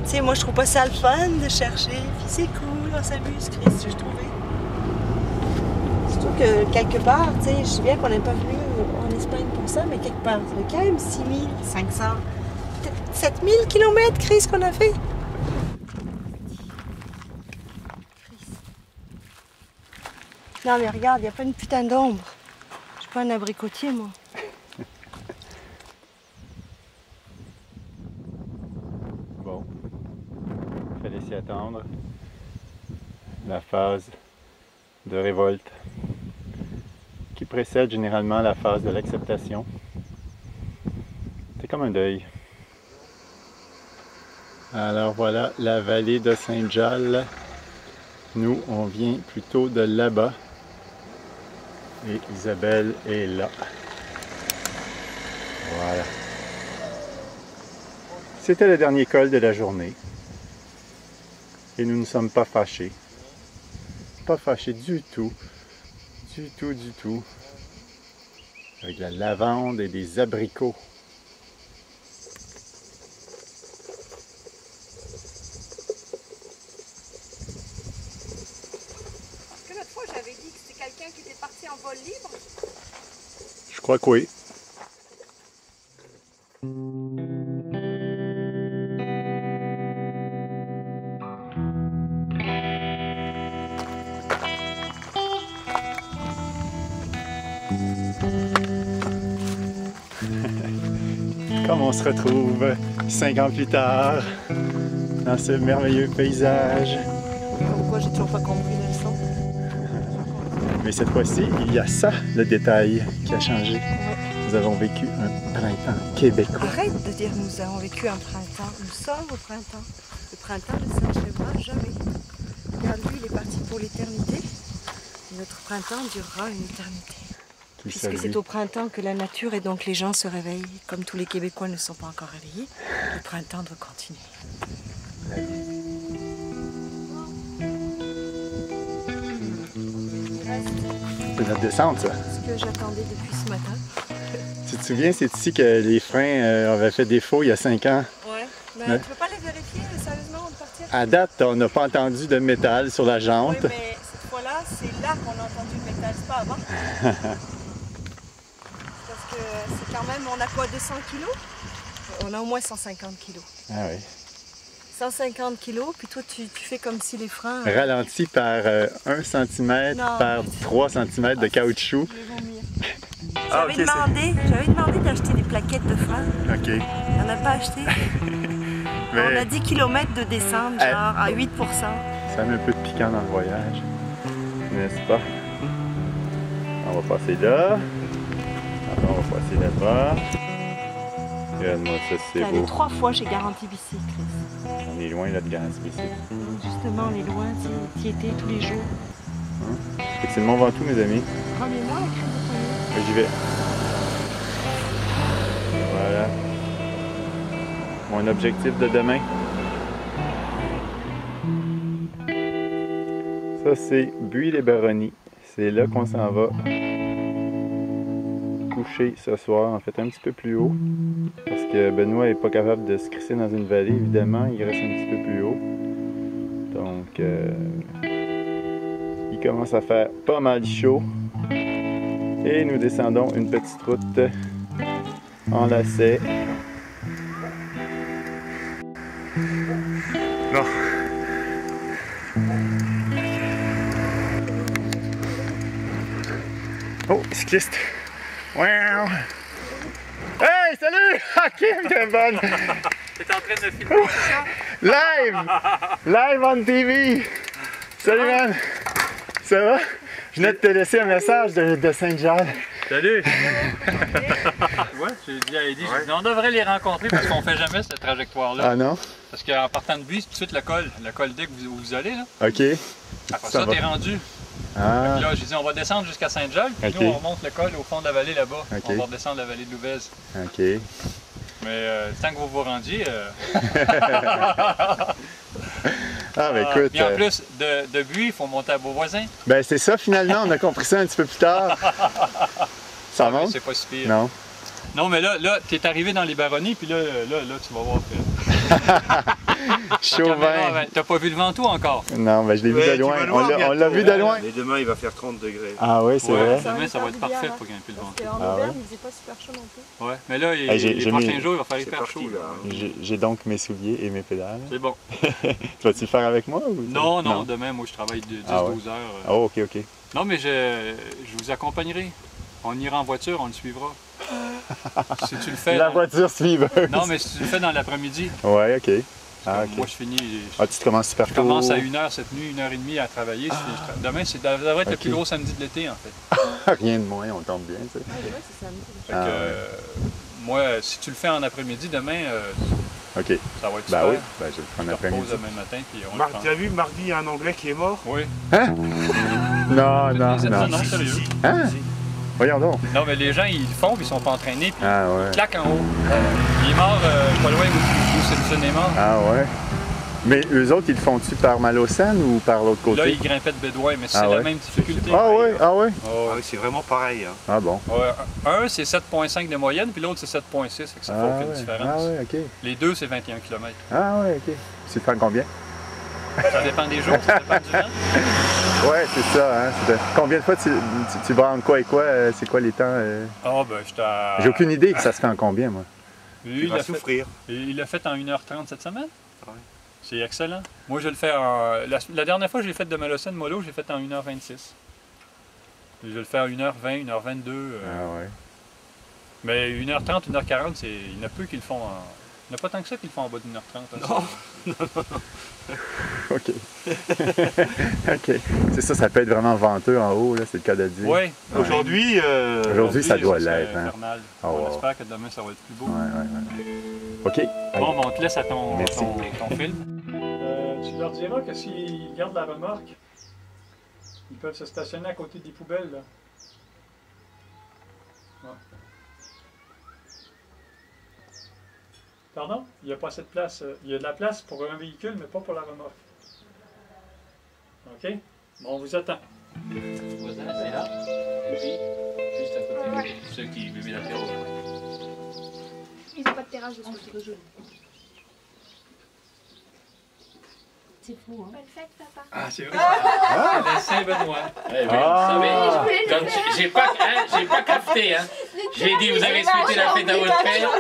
Tu sais, moi, je trouve pas ça le fun de chercher. Puis c'est cool, on s'amuse, Chris, j'ai trouvé. Surtout que quelque part, tu sais, je sais bien qu'on n'est pas venu en Espagne pour ça, mais quelque part, ça fait quand même 6500, peut-être 7000 km, Chris, qu'on a fait. Non, mais regarde, il n'y a pas une putain d'ombre. Je suis pas un abricotier, moi. Bon, il fallait s'y attendre. La phase de révolte qui précède généralement la phase de l'acceptation. C'est comme un deuil. Alors voilà la vallée de Saint-Jal. Nous, on vient plutôt de là-bas. Et Isabelle est là. Voilà. C'était le dernier col de la journée. Et nous ne sommes pas fâchés. Pas fâchés du tout. Du tout, du tout. Avec de la lavande et des abricots. Parce que l'autre fois, j'avais dit que c'était quelqu'un qui était parti en vol libre. Je crois que oui. Comme on se retrouve 5 ans plus tard dans ce merveilleux paysage. Pourquoi j'ai toujours pas compris la leçon? Mais cette fois-ci, il y a ça, le détail, qui a changé. Nous avons vécu un printemps québécois. Arrête de dire nous avons vécu un printemps. Nous sommes au printemps. Le printemps ne s'achèvera jamais. Regarde, lui, il est parti pour l'éternité. Notre printemps durera une éternité. Puisque c'est au printemps que la nature et donc les gens se réveillent. Comme tous les Québécois ne sont pas encore réveillés, le printemps doit continuer. C'est notre descente, ça. C'est ce que j'attendais depuis ce matin. Tu te souviens, c'est ici que les freins avaient fait défaut il y a 5 ans? Ouais. Mais tu peux pas les vérifier, sérieusement, avant de partir? À date, on n'a pas entendu de métal sur la jante. Oui, mais cette fois-là, c'est là qu'on a entendu le métal, c'est pas avant. Parce que c'est quand même, on a quoi, 200 kilos? On a au moins 150 kilos. Ah oui. 150 kilos, puis toi, tu fais comme si les freins... Ralenti par 1 cm par 3 cm de caoutchouc. J'avais demandé d'acheter des plaquettes de frein. OK. On n'a pas acheté. Mais on a 10 km de descente, genre à 8 %. ça met un peu de piquant dans le voyage, n'est-ce pas? On va passer là. Après, on va passer là-bas. Regarde-moi ça, c'est beau. 3 fois j'ai garanti bici, Chris. On est loin là de Garanti ici. Justement, on est loin, tu y étais tous les jours. Hein? Fait que c'est le Mont Ventoux, mes amis. Remets-moi la crème de poignet. J'y vais. Voilà. Mon objectif de demain. Ça, c'est Buis-les-Baronnies. C'est là qu'on s'en va coucher ce soir, en fait un petit peu plus haut. Parce que Benoît n'est pas capable de se crisser dans une vallée, évidemment, il reste un petit peu plus haut. Donc, il commence à faire pas mal chaud. Et nous descendons une petite route en lacet. Non. Oh, cycliste. Wow. Hey, salut! Ok, bien bonne. T'es en train de filmer ça? Live! Live on TV! Salut, man! Ça va? Je venais de te laisser un message de Saint-Jean. Salut! Ouais, j'ai dit à Eddie, on devrait les rencontrer parce qu'on fait jamais cette trajectoire-là. Ah non? Parce qu'en partant de Buis, tout de suite le col d'Aigle où vous allez, là. OK. Après ça, t'es rendu. Ah. Là, j'ai dit, on va descendre jusqu'à Saint-Jacques, puis nous, on remonte le col au fond de la vallée là-bas. On va redescendre la vallée de Louvèze. OK. Mais tant que vous vous rendiez... Ah, ben écoute... Puis en plus, de Buis, il faut monter à Beauvoisin. Ben c'est ça, finalement, on a compris ça un petit peu plus tard. Ça monte? C'est pas si pire. Non. Non, mais là t'es arrivé dans les baronnies, puis là, tu vas voir que... Chauvin. T'as pas vu le Ventoux encore? Non, ben je l'ai vu de loin. On l'a vu de loin. Et demain, il va faire 30 degrés. Ah oui, c'est vrai. Demain, ça va être parfait pour grimper le Ventoux. En Auvergne, il faisait pas super chaud non plus. Ouais, mais là, les prochains jours, il va faire hyper chaud. J'ai donc mes souliers et mes pédales. C'est bon. Tu vas-tu le faire avec moi? Ou... Non, demain, moi, je travaille 10-12 heures. Oh, ok, ok. Non, mais je vous accompagnerai. On ira en voiture, on le suivra. Si tu le fais... La voiture suiveuse. Non, mais si tu le fais dans l'après-midi. Ouais, ok. Ah, okay. Moi, je finis... tu commences super tôt? Je commence à 1h cette nuit, 1h30 à travailler. Demain, ça devrait être le plus gros samedi de l'été, en fait. Rien de moins, on tombe bien, tu sais. C'est samedi. Moi, si tu le fais en après-midi, demain, ok. Ça va être super. Oui, ben, je vais le prendre après-midi. Demain matin, puis on tu as vu, mardi, il y a un Anglais qui est mort? Oui. Hein? Non, non. Sérieux. Hein? Voyons donc. Non, mais les gens, ils le font, puis ils sont pas entraînés, puis ils claquent en haut. Il est mort pas loin où Simpson est mort. Ah ouais. Mais eux autres, ils le font-tu par Malocène ou par l'autre côté? Là, ils grimpaient de Bédouin, mais c'est la même difficulté. Ah ouais? Ah ouais? Ah oui, c'est vraiment pareil. Hein. Ah bon? Un, c'est 7,5 de moyenne, puis l'autre, c'est 7,6, fait que ça fait aucune différence. Ah ouais, ok. Les deux, c'est 21 km. Ah ouais, ok. Tu fais combien? Ça dépend des jours, ça dépend du temps. Ouais, c'est ça. Hein? Combien de fois tu vas en quoi et quoi? C'est quoi les temps? Ah ben, je t'ai... J'ai aucune idée que ça se fait en combien, moi. Lui, il va souffrir. Il l'a fait en 1h30 cette semaine? Oui. C'est excellent. Moi, je le fais en... La dernière fois que j'ai fait de Malocène mollo, j'ai fait en 1h26. Je le fais en 1h20, 1h22. Ah ouais. Mais 1h30, 1h40, il y en a peu qui le font en... Il n'y en a pas tant que ça qui le font en bas d'1h30. Non. OK. OK. C'est ça, ça peut être vraiment venteux en haut, là, c'est le cas de dire. Oui. Aujourd'hui, ça doit l'être. Hein. On espère que demain, ça va être plus beau. Ouais. OK. Bon, on te laisse à ton film. Tu leur diras que s'ils gardent la remorque, ils peuvent se stationner à côté des poubelles, là. Ouais. Pardon? Il n'y a pas assez de place. Il y a de la place pour un véhicule, mais pas pour la remorque. OK? Bon, on vous attend. C'est là. Et puis, juste à côté de ceux qui bébé l'apéro. Ils n'ont pas de terrasse de ce côté. C'est fou, hein? Bonne fête, papa. Ah, c'est vrai. C'est la Saint-Benoît. Eh oui, j'ai pas capté, hein. J'ai dit, vous avez souhaité la fête à votre père.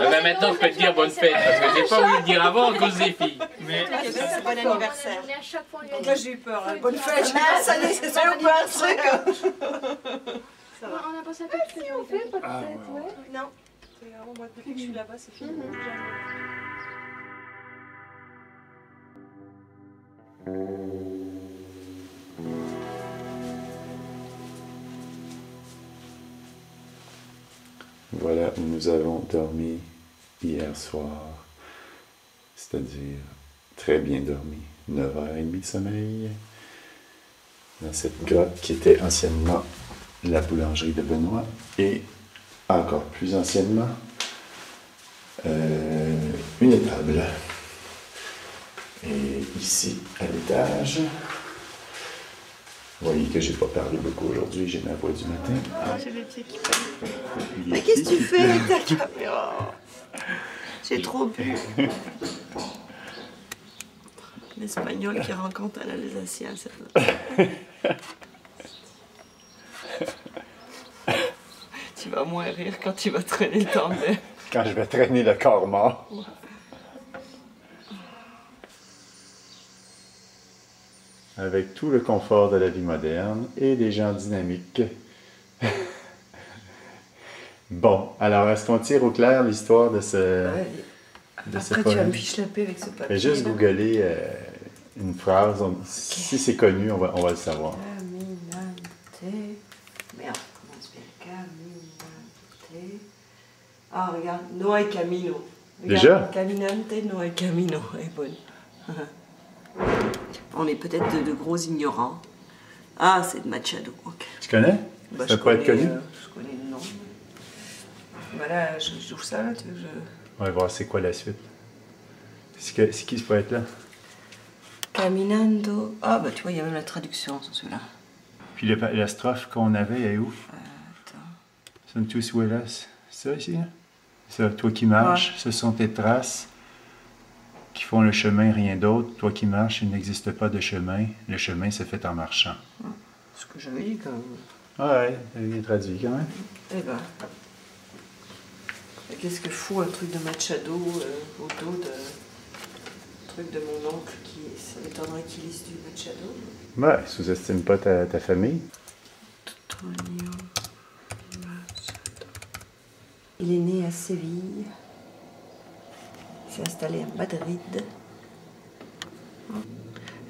Ben maintenant, je peux te dire bonne fête, parce que j'ai pas voulu le dire avant à cause des filles. Mais c'est bon anniversaire. Mais à chaque fois, Moi, j'ai eu peur. Bonne fête, ça c'est ça ou pas un truc? On a pensé à tout ce qu'on fait, pas de fête, ouais. Non. C'est vraiment moi, depuis que je suis là-bas, c'est fini. Voilà où nous avons dormi hier soir, c'est-à-dire très bien dormi, 9h30 de sommeil, dans cette grotte qui était anciennement la boulangerie de Benoît et encore plus anciennement une étable. Et ici, à l'étage, vous voyez que j'ai pas parlé beaucoup aujourd'hui, j'ai ma voix du matin. J'ai les pieds qui parlent. Mais qu'est-ce que tu fais avec ta caméra? J'ai trop bu. L'Espagnol qui rencontre un Alsacien, c'est Tu vas moins rire quand tu vas traîner le tandem. Quand je vais traîner le corps mort. Ouais. Avec tout le confort de la vie moderne et des gens dynamiques. Bon, alors est-ce qu'on tire au clair l'histoire de ce... Ouais. De ce Après, tu vas me poème? fiche-laper avec ce papier. Fais juste googler une phrase. Si c'est connu, on va le savoir. Caminante. Merde, comment on se fait? Caminante. Ah, regarde, no hay camino. Regarde, Déjà? Caminante, no hay camino. Elle est bonne. On est peut-être de gros ignorants. Ah, c'est de Machado. Okay. Tu connais? Bah, ça peut être connu? Je connais le nom. Voilà, j'ouvre ça là, tu veux que je... On va voir c'est quoi la suite. C'est qui ce poète-là? Caminando. Ah, bah tu vois, il y a même la traduction sur celui-là. Puis la strophe qu'on avait, elle est où? Son tous huelas. C'est ça ici? Ça, toi qui marches, ce sont tes traces qui font le chemin, rien d'autre. Toi qui marches, il n'existe pas de chemin. Le chemin se fait en marchant. Ce que j'avais dit quand même. Ouais, elle est bien traduit quand même. Eh ben. Qu'est-ce que fout un truc de Machado au dos de truc de mon oncle qui ça m'étonnerait qu'il lise du Machado. Ouais, sous-estime pas ta famille. Antonio Machado. Il est né à Séville. Il s'est installé à Madrid.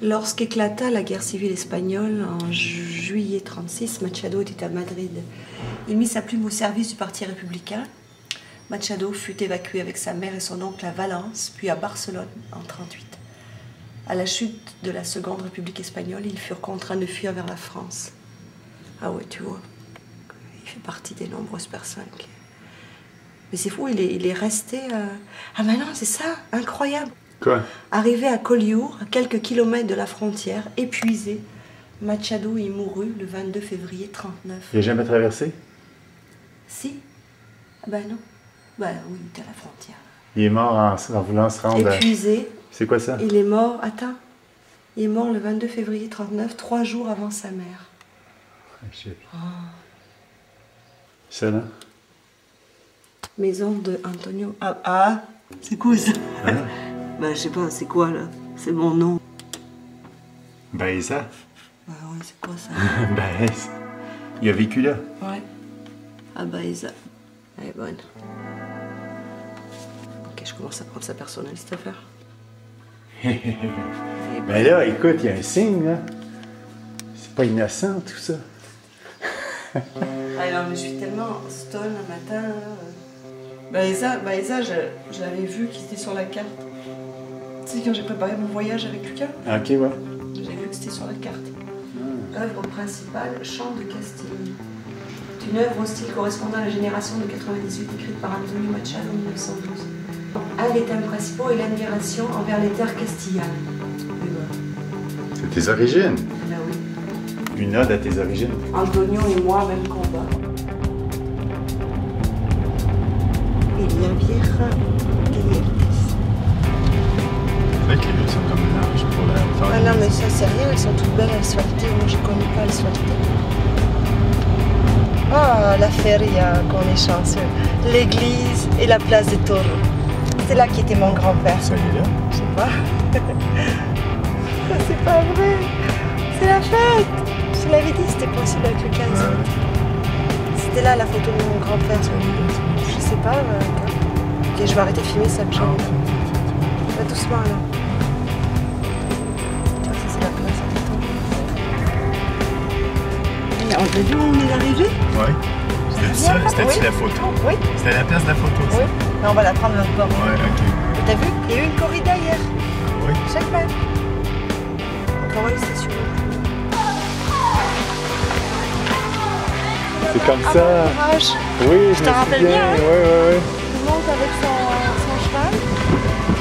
Lorsqu'éclata la guerre civile espagnole en juillet 1936, Machado était à Madrid. Il mit sa plume au service du parti républicain. Machado fut évacué avec sa mère et son oncle à Valence, puis à Barcelone en 1938. À la chute de la Seconde République espagnole, ils furent contraints de fuir vers la France. Ah ouais, tu vois, il fait partie des nombreuses personnes qui... Mais c'est fou, il est resté... Ah mais non, c'est ça, incroyable. Quoi? Arrivé à Collioure, à quelques kilomètres de la frontière, épuisé, Machado y mourut le 22 février 1939. Il n'a jamais traversé? Si. Ah ben non. Ben oui, il était à la frontière. Il est mort en voulant se rendre... Épuisé. C'est quoi ça? Il est mort... Attends. Il est mort le 22 février 1939, 3 jours avant sa mère. Oh. Ça, là? Maison de Antonio... Ah, c'est quoi ça? Hein? Ben, je sais pas, c'est quoi, là? C'est mon nom. Baeza? Ben oui, c'est quoi ça? Baeza. Il a vécu là? Ouais. À Baeza. Elle est bonne. Ok, je commence à prendre sa personnalité cette affaire. Ben là, écoute, il y a un signe, là. C'est pas innocent, tout ça. Alors, je suis tellement stone un matin, là. Baeza, je l'avais vu qui était sur la carte. Tu sais, quand j'ai préparé mon voyage avec Lucas, Ok, ouais. j'ai vu que c'était sur la carte. Œuvre principale, Chant de Castille. C'est une œuvre au style correspondant à la génération de 98, écrite par Antonio Machado en 1912. Un des thèmes principaux est l'admiration envers les terres castillanes. C'est tes origines. Ben oui. Une ode à tes origines. Antonio et moi, même combat. Villa Vieja de C'est vrai que les villes sont comme un arche pour la faire. Ah non, mais ça, c'est rien, elles sont toutes belles asphaltées. Moi, je connais pas asphaltées. Ah, la feria, qu'on est chanceux. L'église et la place des taureaux. C'est là qu'était mon grand-père. Ça, il est là? Je sais pas. C'est pas vrai. C'est la fête. Je l'avais dit, c'était possible avec le 15. C'était là la photo de mon grand-père. Je sais pas. Ok, je vais arrêter de filmer, ça me change. Va doucement là. Ça, c'est la place des taureaux. On l'a vu où on est arrivé? Oui. C'était ça? C'était la photo? Oui. C'était la place de la photo, ça? Oui. Mais on va la prendre l'autre bord. Ouais, ok. T'as vu? Il y a eu une corrida hier. Oui. Chaque semaine. On travaille une station. C'est comme ça. Courage. Oui, je te rappelle bien. Hein? Oui. Il monte avec son cheval.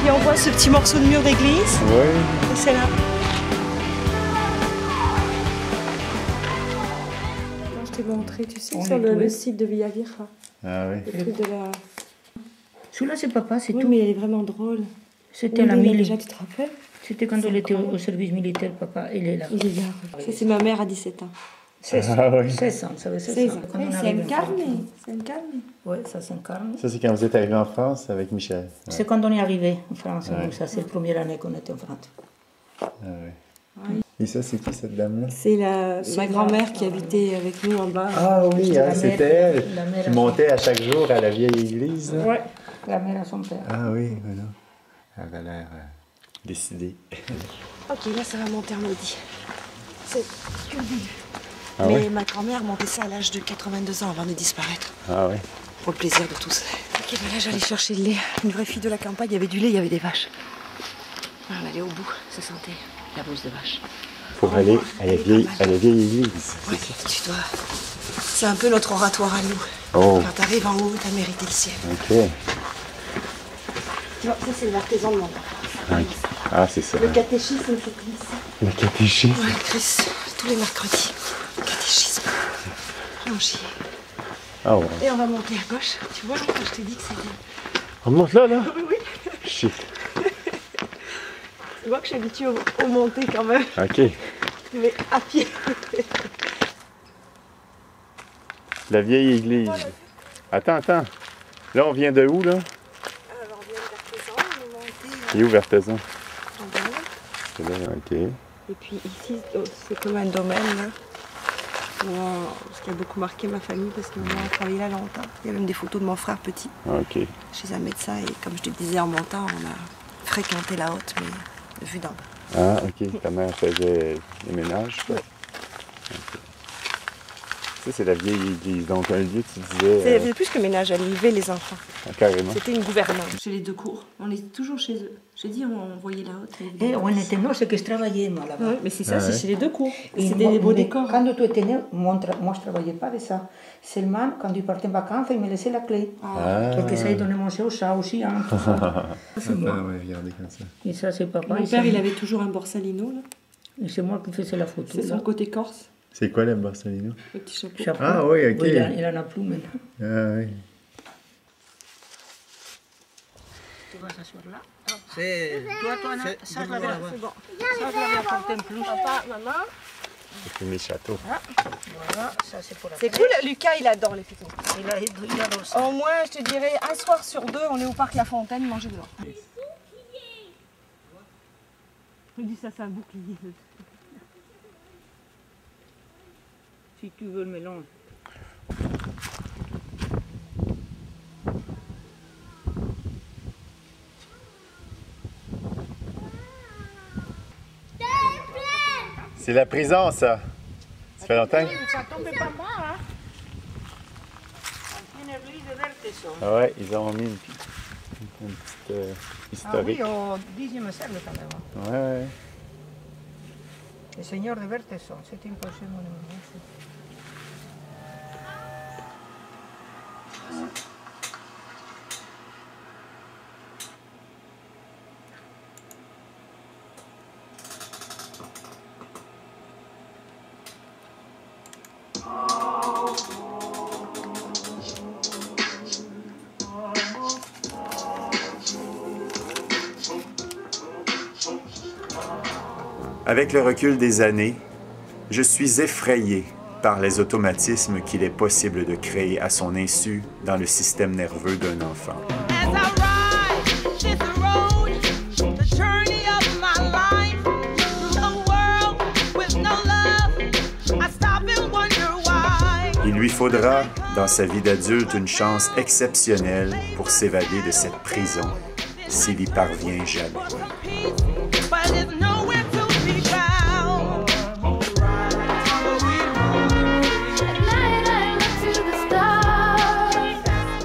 Puis on voit ce petit morceau de mur d'église. Oui. Et c'est là. Je t'ai montré, tu sais, sur le site de Villa Vieja. Ah oui. Le truc de la... Celui-là, c'est papa, c'est oui, tout. mais elle est vraiment drôle. C'était la Mili. Déjà, tu te rappelles? C'était quand elle était au service militaire, papa, il est là. Il est là. Ça, c'est ma mère à 17 ans. 16 ans, Ah oui. 16 ans, ça veut 16 ans. Oui, c'est incarné. C'est incarné. Oui, ça s'incarne. Ça, c'est quand vous êtes arrivé en France avec Michel. Ouais. C'est quand on est arrivé en France. Ouais. Donc ça, c'est la première année qu'on était en France. Ah ouais. Et ça, c'est qui cette dame-là? C'est ma grand-mère qui habitait avec nous en bas. Ah oui, hein, c'était elle mère qui montait à chaque jour à la vieille église. Oui, la mère à son père. Ah oui, voilà. Elle avait l'air décidée. Ok, là, ça va monter en Audi. C'est que le début. Ah mais ouais? ma grand-mère montait ça à l'âge de 82 ans avant de disparaître. Ah oui. Pour le plaisir de tous. Ok, ben là, j'allais chercher le lait. Une vraie fille de la campagne, il y avait du lait, il y avait des vaches. On allait au bout, ça sentait la bouse de vache. Pour aller à la vieille église. Oui, tu dois. C'est un peu notre oratoire à nous. Oh. Quand t'arrives en haut, t'as mérité le ciel. Ok. Tu vois, ça, c'est l'artisan de mon enfance. Ah, c'est ça. Le catéchisme, c'est ici. Le catéchisme. Oui, Chris, tous les mercredis. Catéchisme. On chie. Ah ouais. Et on va monter à gauche. Tu vois, quand je t'ai dit que c'était. On monte là, là? Oui, oui. Shit. Tu vois que je suis habituée aux montées quand même. Ok. Mais à pied. La vieille église. Attends. Là, on vient de où, là? Alors, on vient de Vertezan, on est monté. Il est où, Vertezan? En bas. C'est là, ok. Et puis ici, c'est comme un domaine, là. Ce qui a beaucoup marqué ma famille, parce que maman a travaillé là longtemps. Il y a même des photos de mon frère petit. Ok. Chez un médecin, et comme je te disais en montant, on a fréquenté la haute, mais vue d'en bas. Ah, ok. Ta mère faisait les ménages, ça? Oui. Okay. Ça, c'est la vieille église. Donc, un lieu, tu disais... C'est plus que ménage, elle élevait les enfants. Ah, carrément. C'était une gouvernante. Chez les deux cours, on est toujours chez eux. J'ai dit, on voyait la haute. Et on était nous, c'est que je travaillais, moi, là-bas. Oui, mais c'est ça, c'est chez les deux cours. Et c'était des beaux décors. Quand tu étais né, moi, je ne travaillais pas de ça. Seulement, quand tu partais en vacances, il me laissait la clé. Parce que ça, il donnait manger au chat, au chien, tout ça. C'est moi. Ouais, regardez comme ça. Et ça, c'est papa. Mon père, il avait toujours un borsalino, là. Et c'est moi qui faisais la photo. C'est son côté corse. C'est quoi le borsalino? Le petit chapeau. Ah oui, ok. Oui, il en a plus maintenant. Ah oui. Tu vas s'asseoir là. C'est... Toi, ça, je l'avais c'est bon. Ça, je l'avais apporté en plus. Papa, maman. C'est mes châteaux. Ah, voilà, ça, c'est pour la C'est cool, Lucas, il adore les pique-niques. Il adore ça. Au moins, je te dirais, un soir sur deux, on est au parc La Fontaine, manger dehors. Je dis ça, c'est un bouclier. Si tu veux le mélange. C'est la prison, ça. Ça fait longtemps? Ça tombe pas mal, hein? Une église de Vertezan. Ah ouais, ils ont mis une petite historique. Ah oui, au Xe siècle quand même. Ouais. Le seigneur de Vertezan, c'était un prochain monument. Avec le recul des années, je suis effrayé par les automatismes qu'il est possible de créer à son insu dans le système nerveux d'un enfant. Il lui faudra, dans sa vie d'adulte, une chance exceptionnelle pour s'évader de cette prison, s'il y parvient jamais.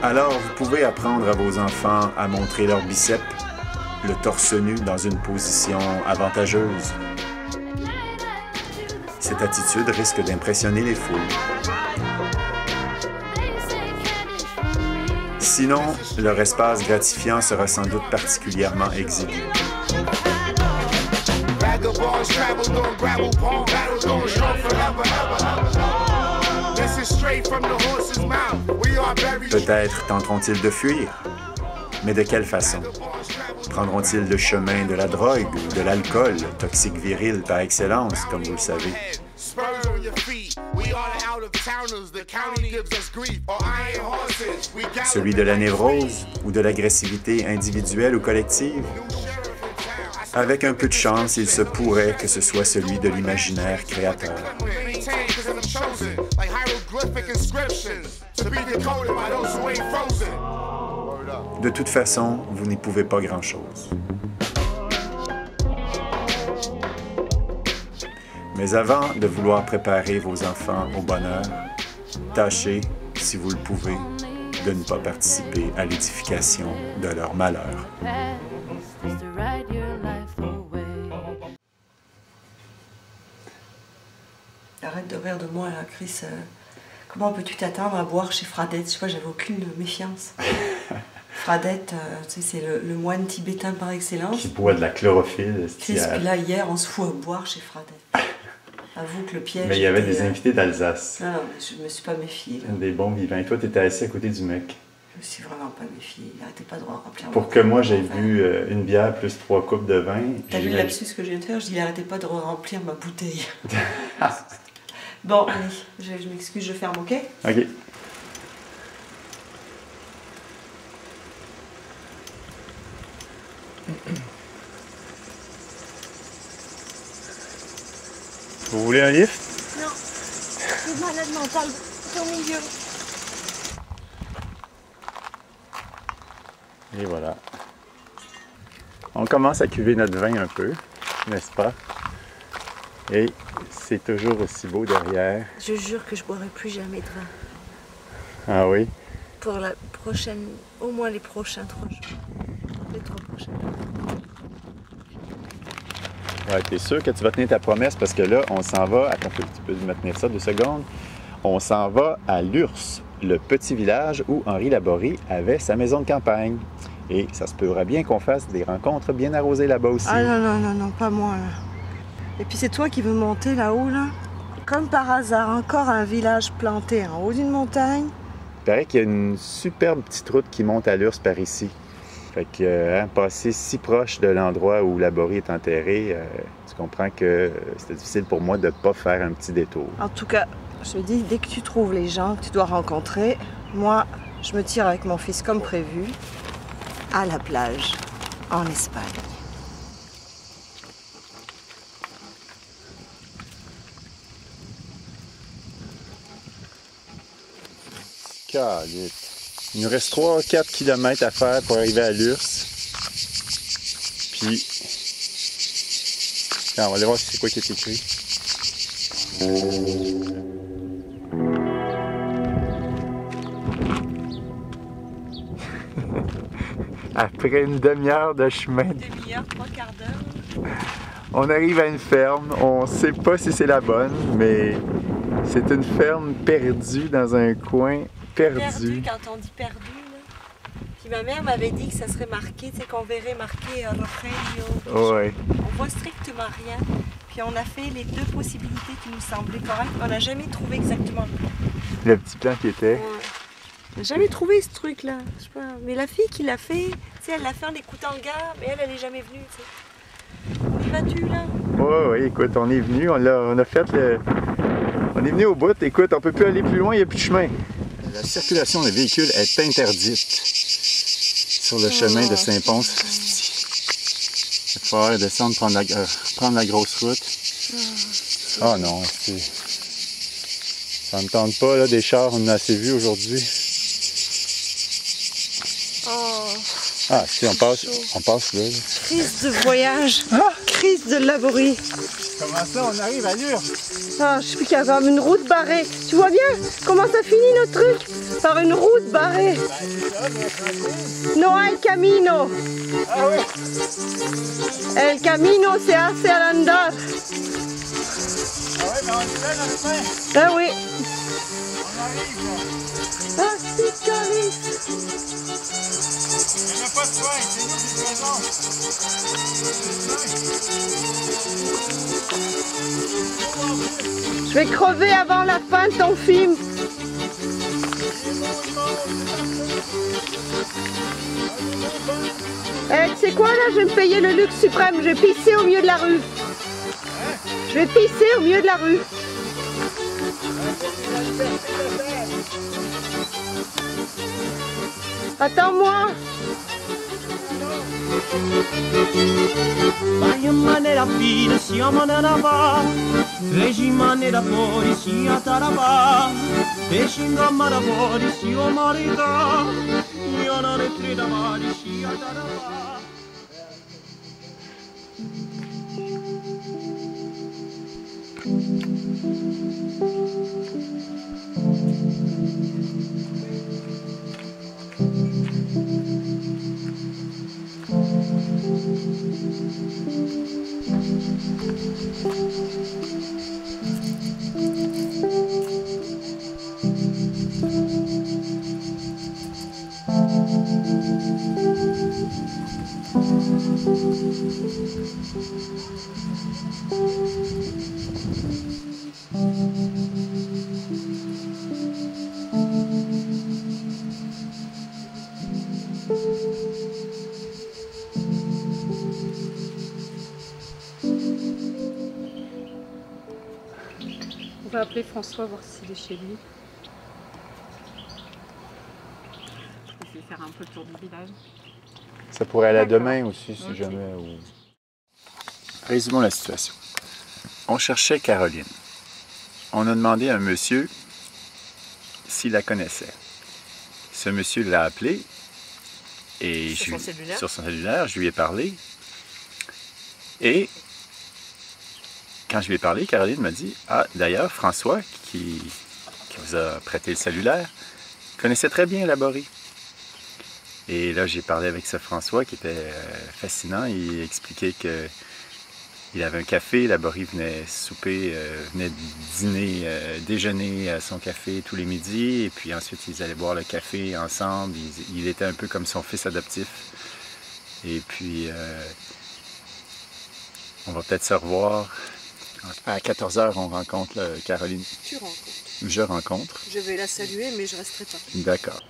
Alors, vous pouvez apprendre à vos enfants à montrer leur biceps, le torse nu dans une position avantageuse. Cette attitude risque d'impressionner les foules. Sinon, leur espace gratifiant sera sans doute particulièrement exigu. Peut-être tenteront-ils de fuir, mais de quelle façon? Prendront-ils le chemin de la drogue ou de l'alcool, toxique viril par excellence, comme vous le savez? Celui de la névrose ou de l'agressivité individuelle ou collective? Avec un peu de chance, il se pourrait que ce soit celui de l'imaginaire créateur. De toute façon, vous n'y pouvez pas grand-chose. Mais avant de vouloir préparer vos enfants au bonheur, tâchez, si vous le pouvez, de ne pas participer à l'édification de leur malheur. Arrête de rire de moi là, Chris. Comment peux-tu t'attendre à boire chez Fradette? Je sais pas, j'avais aucune méfiance. Fradette, tu sais, c'est le moine tibétain par excellence. Qui boit de la chlorophylle. Puis là, hier, on se fout à boire chez Fradette. Avoue que le piège. Mais il y avait des invités d'Alsace. Non, je me suis pas méfiée. Là. Des bons vivants. Et toi, tu étais assis à côté du mec. Je me suis vraiment pas méfiée. Il n'arrêtait pas de remplir. Pour que moi, j'aie bu une bière plus 3 coupes de vin. T'as vu le lapsus que je viens de faire? Je dis, il n'arrêtait pas de remplir ma bouteille. Bon, allez, je m'excuse, je ferme, ok? Ok. Vous voulez un lift? Non, je suis malade mentale, c'est au milieu. Et voilà. On commence à cuver notre vin un peu, n'est-ce pas? Et c'est toujours aussi beau derrière. Je jure que je boirai plus jamais de vin. Ah oui? Pour la prochaine, au moins les prochains 3 jours. Les 3 prochains. Ouais, t'es sûr que tu vas tenir ta promesse parce que là, on s'en va. Attends, tu peux me tenir ça 2 secondes. On s'en va à Lurs, le petit village où Henri Laborie avait sa maison de campagne. Et ça se pourrait bien qu'on fasse des rencontres bien arrosées là-bas aussi. Ah non, pas moi là. Et puis c'est toi qui veux monter là-haut là? Comme par hasard, encore un village planté en haut d'une montagne. Il paraît qu'il y a une superbe petite route qui monte à Lurs par ici. Fait que passer si proche de l'endroit où Laborie est enterré, tu comprends que c'était difficile pour moi de ne pas faire un petit détour. En tout cas, je te dis, dès que tu trouves les gens que tu dois rencontrer, moi, je me tire avec mon fils comme prévu à la plage en Espagne. Calique. Il nous reste 3-4 km à faire pour arriver à Lurs. Puis, on va aller voir si c'est quoi qui est écrit. Après une demi-heure de chemin, Demi-heure, 3 quarts d'heure. on arrive à une ferme. On ne sait pas si c'est la bonne, mais c'est une ferme perdue dans un coin perdu. Quand on dit perdu, là. Puis ma mère m'avait dit que ça serait marqué, tu sais, qu'on verrait marqué Rogelio. Ouais. On voit strictement rien. Puis on a fait les 2 possibilités qui nous semblaient correctes. On n'a jamais trouvé exactement le plan. Le petit plan qui était. Ouais. On n'a jamais trouvé ce truc-là. Je sais pas. Mais la fille qui l'a fait, tu sais, elle l'a fait en écoutant le gars, mais elle n'est jamais venue, tu sais. On y va-tu, là? Ouais, écoute, on est venu, on a fait le... On est venu au bout, écoute, on peut plus aller plus loin, il n'y a plus de chemin. La circulation des véhicules est interdite sur le chemin de Saint-Ponce. Il va falloir descendre, prendre la grosse route. Oh non, ça me tente pas, là, des chars, on en a assez vu aujourd'hui. Ah, si, on passe là. Crise de voyage, crise de Laborie. Comment ça, on arrive à Lurs? Ah, je sais plus qu'il y a comme une route barrée. Tu vois bien comment ça finit notre truc? Par une route barrée. No hay camino. Ah oui? El camino se hace al andar. Ah ouais, mais on est là dans le chemin. Ah oui. On arrive là. Ah, c'est carré. Il n'y a pas de soin, c'est nous qui Je vais crever avant la fin de ton film. Eh, tu sais quoi là, je vais me payer le luxe suprême, je vais pisser au milieu de la rue. Je vais pisser au milieu de la rue. Attends-moi. Vai in maniera fine, siamo nella va, feci in maniera fuori, sia tarabà, feci in maniera fuori, sia marita, io non ne credo mai, sia tarabà. On va appeler François, voir s'il est chez lui. Je vais faire un peu le tour du village. Ça pourrait aller à demain aussi, si jamais. Ou... Résumons la situation. On cherchait Caroline. On a demandé à un monsieur s'il la connaissait. Ce monsieur l'a appelé et sur son cellulaire, je lui ai parlé. Et quand je lui ai parlé, Caroline m'a dit « Ah, d'ailleurs, François, qui vous a prêté le cellulaire, connaissait très bien la Borie. » Et là, j'ai parlé avec ce François qui était fascinant. Il expliquait qu'il avait un café, la Borie venait souper, venait dîner, déjeuner à son café tous les midis. Et puis ensuite, ils allaient boire le café ensemble. Il était un peu comme son fils adoptif. Et puis, on va peut-être se revoir. À 14h, on rencontre Caroline. Tu rencontres. Je rencontre. Je vais la saluer, mais je resterai pas. D'accord.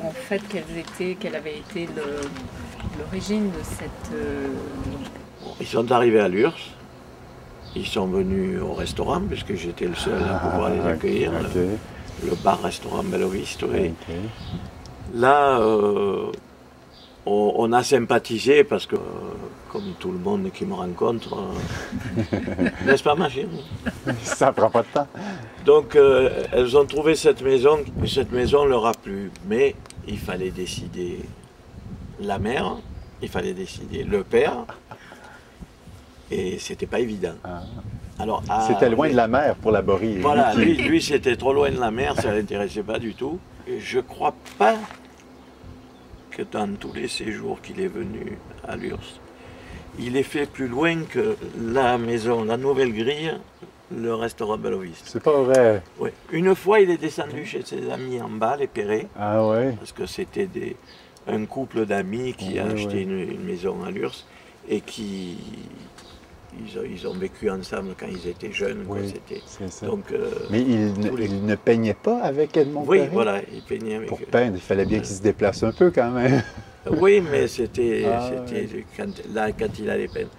En fait, quelle avait été l'origine de cette... Ils sont arrivés à Lurs. Ils sont venus au restaurant, puisque j'étais le seul à pouvoir les accueillir. Okay. Le bar-restaurant Belloviste. Okay. Là, on a sympathisé parce que, comme tout le monde qui me rencontre, n'est-ce pas ma chérie? Ça prend pas de temps. Donc, elles ont trouvé cette maison, et cette maison leur a plu. Mais il fallait décider la mère, il fallait décider le père, et c'était pas évident. Alors, c'était loin de la mer pour la Borie. Voilà, lui c'était trop loin de la mer, ça ne l'intéressait pas du tout. Et je crois pas que dans tous les séjours qu'il est venu à Lurs, il est fait plus loin que la maison, la nouvelle grille, le restaurant Belloviste. C'est pas vrai. Oui. Une fois, il est descendu chez ses amis en bas, les Perret. Ah ouais. Parce que c'était un couple d'amis qui a acheté une maison à Lurs et qui... Ils ont vécu ensemble quand ils étaient jeunes. Oui, c'est ça. Donc, mais il ne peignait pas avec Edmond Oui, Perret? voilà, il peignait avec... Pour peindre, il fallait bien qu'il se déplace un peu quand même. Oui, mais c'était quand il allait peindre.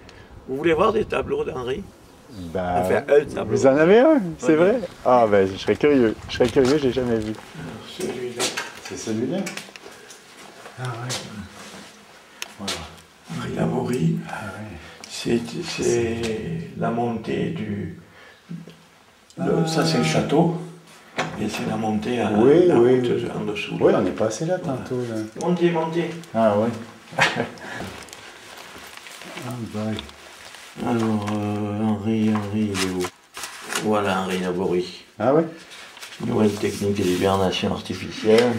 Vous voulez voir des tableaux d'Henri? Ben, enfin, un tableau. Vous en avez un, c'est vrai? Ah ben, je serais curieux. Je serais curieux, j'ai jamais vu. Celui-là. C'est celui-là? Ah ouais. Voilà. Henri Laborie. Ah ouais. C'est la montée du... ça, c'est le château. Et c'est la montée à oui, la oui, route en dessous. Oui, on est passé là tantôt. Là. Montez, montez. Ah oui. Alors, Henri, il est où? Voilà, Henri Laborie. Ah oui? Nouvelle technique d'hibernation artificielle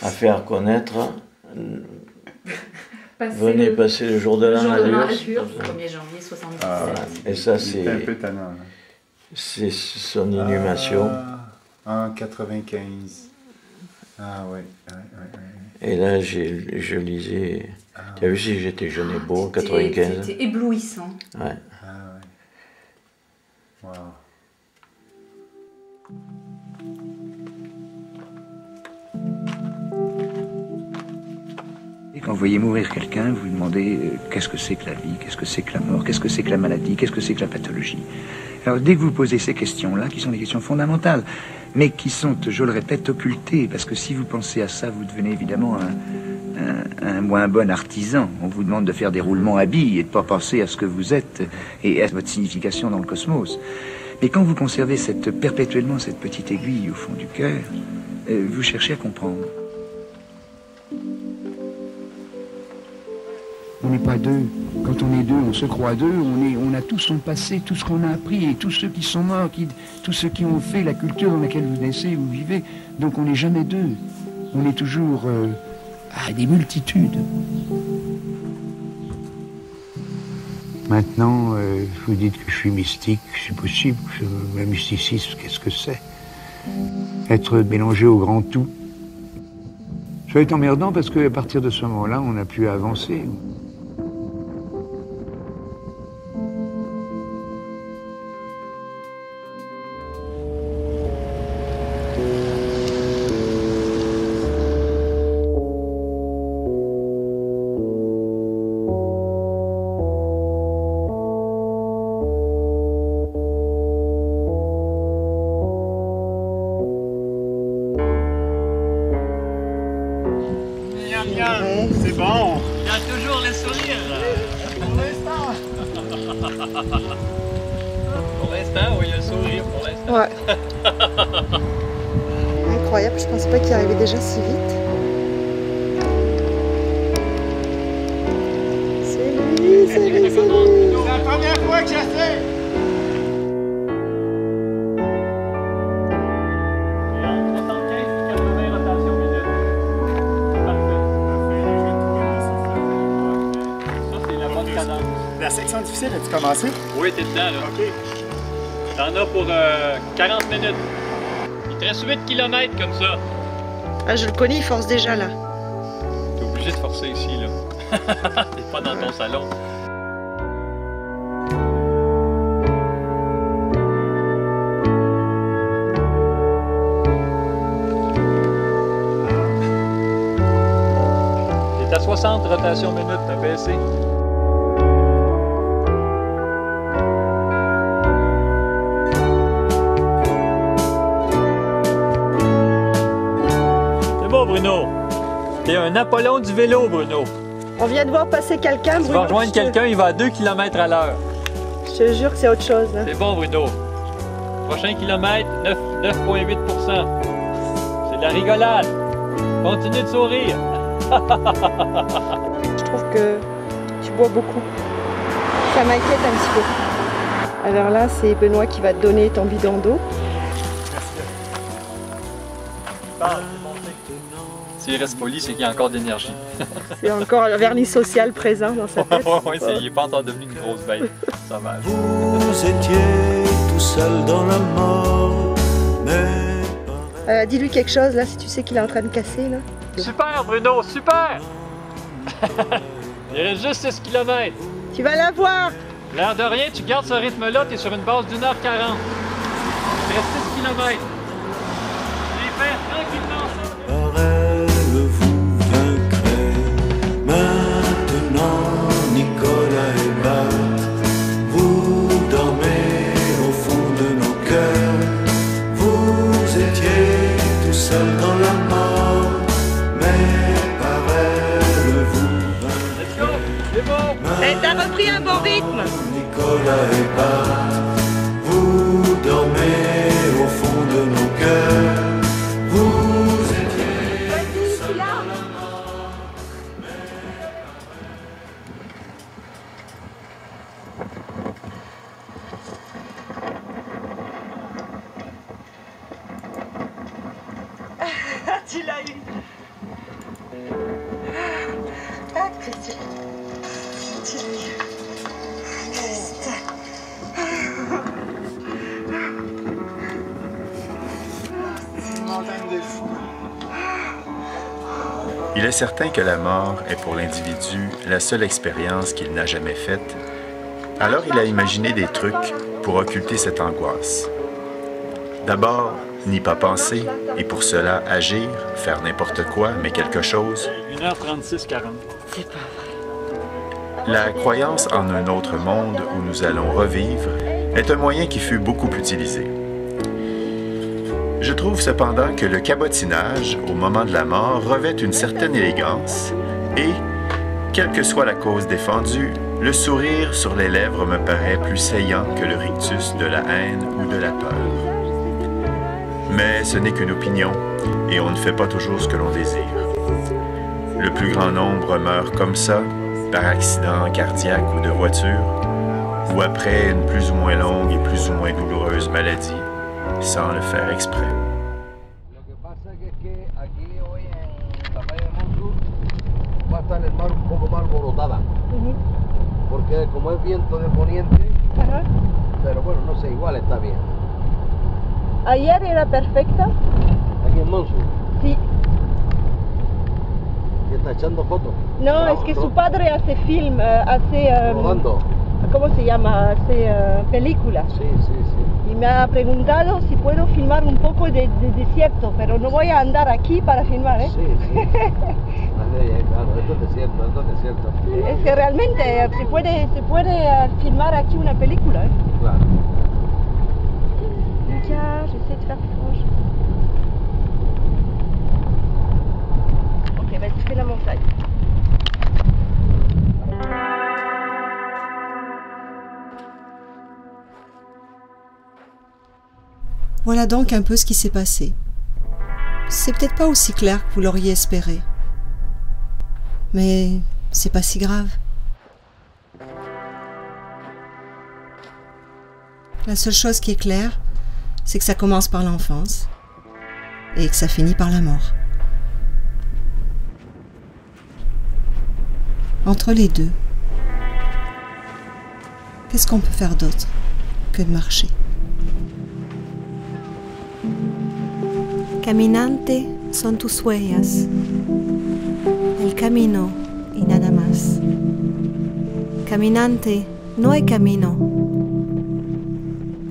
à faire connaître. Venez passer le jour de l'an à Lurs. 1er janvier 77. Ah, et ça, c'est un peu tannant. C'est son inhumation. En 95. Ah oui. Et là, je lisais. Tu as vu si j'étais jeune et beau en 95? C'était éblouissant. Ouais. Ah ouais. Wow. Quand vous voyez mourir quelqu'un, vous vous demandez qu'est-ce que c'est que la vie, qu'est-ce que c'est que la mort, qu'est-ce que c'est que la maladie, qu'est-ce que c'est que la pathologie. Alors dès que vous posez ces questions-là, qui sont des questions fondamentales, mais qui sont, je le répète, occultées, parce que si vous pensez à ça, vous devenez évidemment un moins bon artisan. On vous demande de faire des roulements à billes et de ne pas penser à ce que vous êtes et à votre signification dans le cosmos. Mais quand vous conservez perpétuellement cette petite aiguille au fond du cœur, vous cherchez à comprendre. On n'est pas deux. Quand on est deux, on se croit deux. On a tout son passé, tout ce qu'on a appris, et tous ceux qui sont morts, tous ceux qui ont fait la culture dans laquelle vous naissez, vous vivez. Donc on n'est jamais deux. On est toujours des multitudes. Maintenant, vous dites que je suis mystique, c'est possible. Le mysticisme, qu'est-ce que c'est? Être mélangé au grand tout. Ça va être emmerdant parce qu'à partir de ce moment-là, on n'a plus à avancer. C'est bon. Il y a toujours le sourire. Pour l'instant. Pour l'instant, oui, il y a le sourire pour l'instant. Ouais. Incroyable, je pensais pas qu'il arrivait déjà si vite. C'est lui, c'est lui, c'est lui. C'est la première fois que j'essaie. La section difficile, as-tu commencé? Oui, t'es dedans, là. OK. T'en as pour 40 minutes. Il te reste 8 km comme ça. Ah, je le connais, il force déjà, là. T'es obligé de forcer ici, là. T'es pas dans ton salon. T'es à 60 rotations minutes, t'as baissé. Bruno, t'es un Apollon du vélo, Bruno. On vient de voir passer quelqu'un, Bruno. Tu vas rejoindre quelqu'un, il va à 2 km à l'heure. Je te jure que c'est autre chose. Hein. C'est bon, Bruno. Prochain kilomètre, 9,8 %. C'est de la rigolade. Continue de sourire. Je trouve que tu bois beaucoup. Ça m'inquiète un petit peu. Alors là, c'est Benoît qui va te donner ton bidon d'eau. S'il reste poli, c'est qu'il y a encore d'énergie. C'est encore le vernis social présent dans sa tête. Oui, il n'est pas encore devenu une grosse bête. Ça va. Vous étiez tout seul dans la mort, mais... Dis-lui quelque chose, là, si tu sais qu'il est en train de casser, là. Super, Bruno, super! Il reste juste 6 km. Tu vas l'avoir! L'air de rien, tu gardes ce rythme-là, tu es sur une base d'1h40. Il reste 6 km. Les faire tranquillement, ça. Vous vaincrez. Maintenant, Nicolas et Bart, vous dormez au fond de nos cœurs. Vous étiez tout seul dans la mort, mais par elle, vous vaincrez. T'as repris un bon rythme. Nicolas et Bart, vous dormez au fond de nos cœurs. Tu l'as eu. Ah, Christian. Tu l'as eu. Christian. C'est une montagne de fous. Il est certain que la mort est pour l'individu la seule expérience qu'il n'a jamais faite. Alors il a imaginé des trucs pour occulter cette angoisse. D'abord, n'y pas penser, et pour cela agir, faire n'importe quoi, mais quelque chose. 1h36:40. C'est pas La croyance en un autre monde où nous allons revivre est un moyen qui fut beaucoup utilisé. Je trouve cependant que le cabotinage, au moment de la mort, revêt une certaine élégance et, quelle que soit la cause défendue, le sourire sur les lèvres me paraît plus saillant que le rictus de la haine ou de la peur. Mais ce n'est qu'une opinion, et on ne fait pas toujours ce que l'on désire. Le plus grand nombre meurt comme ça, par accident cardiaque ou de voiture, ou après une plus ou moins longue et plus ou moins douloureuse maladie, sans le faire exprès. Va a estar el mar un poco más alborotada, porque como es viento de poniente, pero bueno, no sé, igual está bien. Ayer era perfecta. Aquí en Monsu. Sí. ¿Y está echando fotos? No, es que su padre hace film, hace... Rodando. ¿Cómo se llama? Hace películas. Sí, sí, sí. Y me ha preguntado si puedo filmar un poco de desierto, pero no voy a andar aquí para filmar, ¿eh? Sí, sí. Claro, esto es desierto, esto es desierto. Es que realmente se puede filmar aquí una película, ¿eh? Claro. Ya, j'essaie de faire proche. Ok, vas-y, fais la montagne. Voilà donc un peu ce qui s'est passé. C'est peut-être pas aussi clair que vous l'auriez espéré. Mais c'est pas si grave. La seule chose qui est claire, c'est que ça commence par l'enfance et que ça finit par la mort. Entre les deux, qu'est-ce qu'on peut faire d'autre que de marcher? Caminante son tus huellas, el camino y nada más. Caminante no hay camino,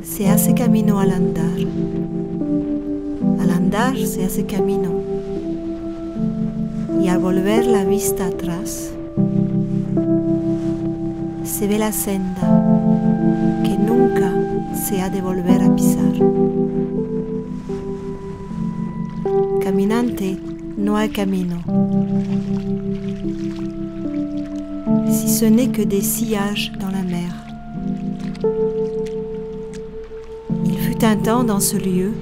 se hace camino al andar. Al andar se hace camino y al volver la vista atrás se ve la senda que nunca se ha de volver a pisar. Caminante, no hay camino, si ce n'est que des sillages dans la mer. Il fut un temps dans ce lieu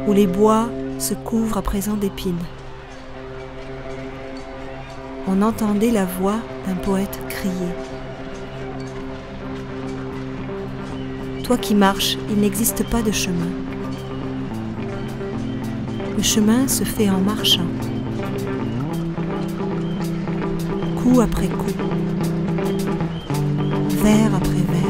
où les bois se couvrent à présent d'épines. On entendait la voix d'un poète crier. Toi qui marches, il n'existe pas de chemin. Le chemin se fait en marchant, coup après coup, vers après vers.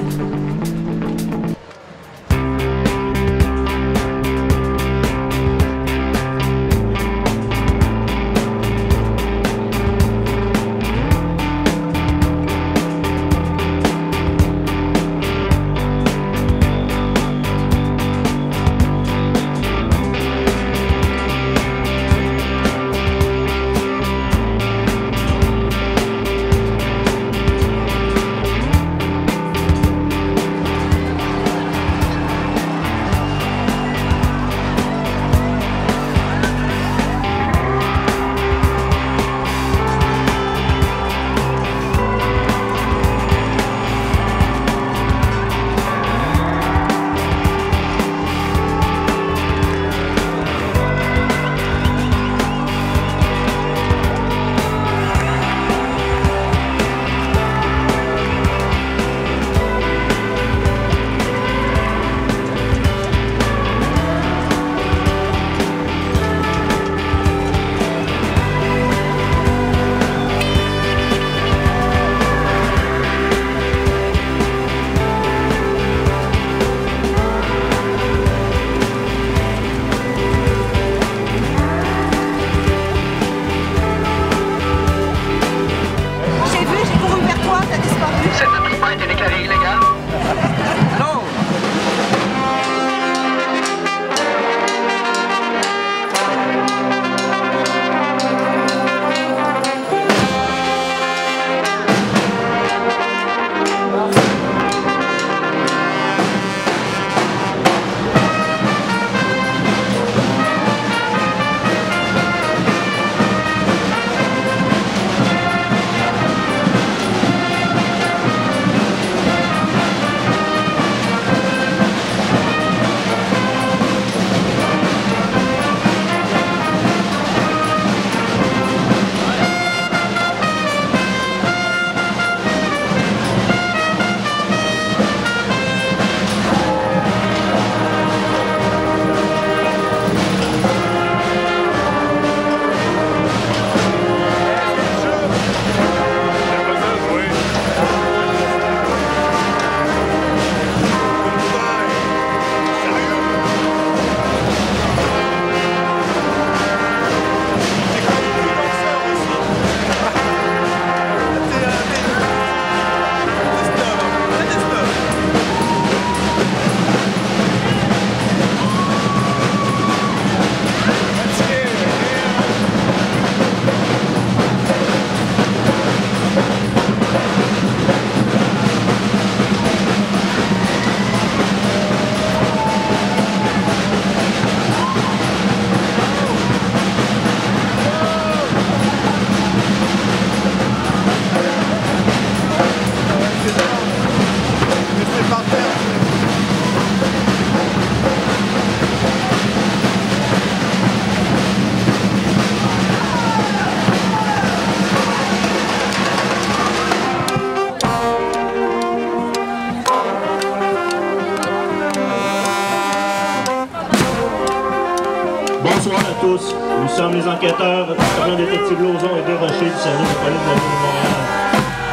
Bonsoir à tous. Nous sommes les enquêteurs, le détective Lauzon et Desrochers du service de police de la ville de Montréal.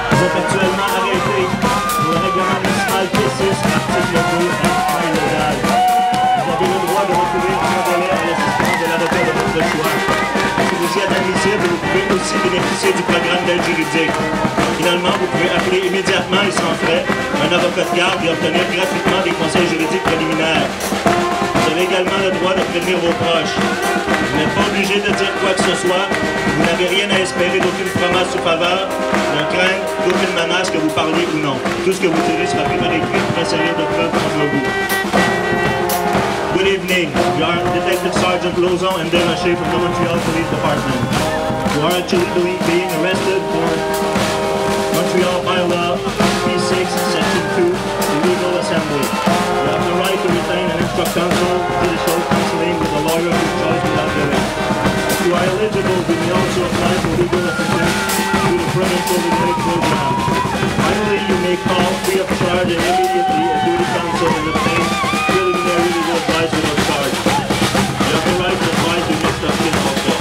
Vous êtes actuellement arrêtés pour le règlement municipal P6, article 2, acte illégal. Vous avez le droit de recourir sans délai à l'assistance de l'avocat de votre choix. Si vous y êtes admissible, vous pouvez aussi bénéficier du programme d'aide juridique. Finalement, vous pouvez appeler immédiatement et sans frais un avocat de garde et obtenir gratuitement des conseils juridiques préliminaires. Vous avez également le droit de prévenir vos proches. Vous n'êtes pas obligé de dire quoi que ce soit. Vous n'avez rien à espérer d'aucune promesse ou faveur, d'un crime, d'aucune menace que vous parliez ou non. Tout ce que vous direz sera pris par écrit pour servir de preuve contre vous. Good evening. We are Detective Sergeant Lauzon and Desrochers from the Montreal Police Department. You are actually being arrested for Montreal bylaw P6, Section 2, illegal assembly. You have the right to retain and instruct counsel, judicial counseling with a lawyer whose choice without doing. If you are eligible, we may also apply for legal assistance through the Provincial Legal Program. Finally, you may call free of charge and immediately a duty counsel and obtain preliminary legal advice without charge. You have the right to advise your next of kin also.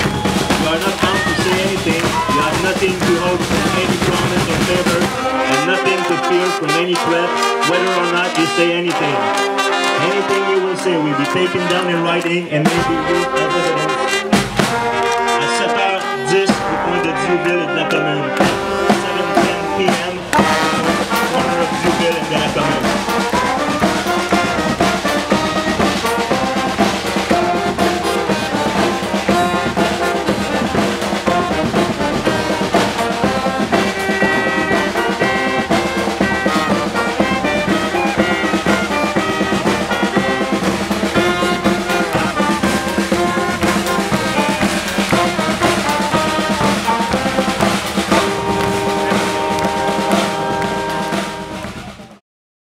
You are not bound to say anything. You have nothing to hope from any promise or favor, and nothing to fear from any threat, whether or not you say anything. Anything you will say will be taken down in writing and may be used as evidence. À 7h10, au coin de Dieuville et de la commune.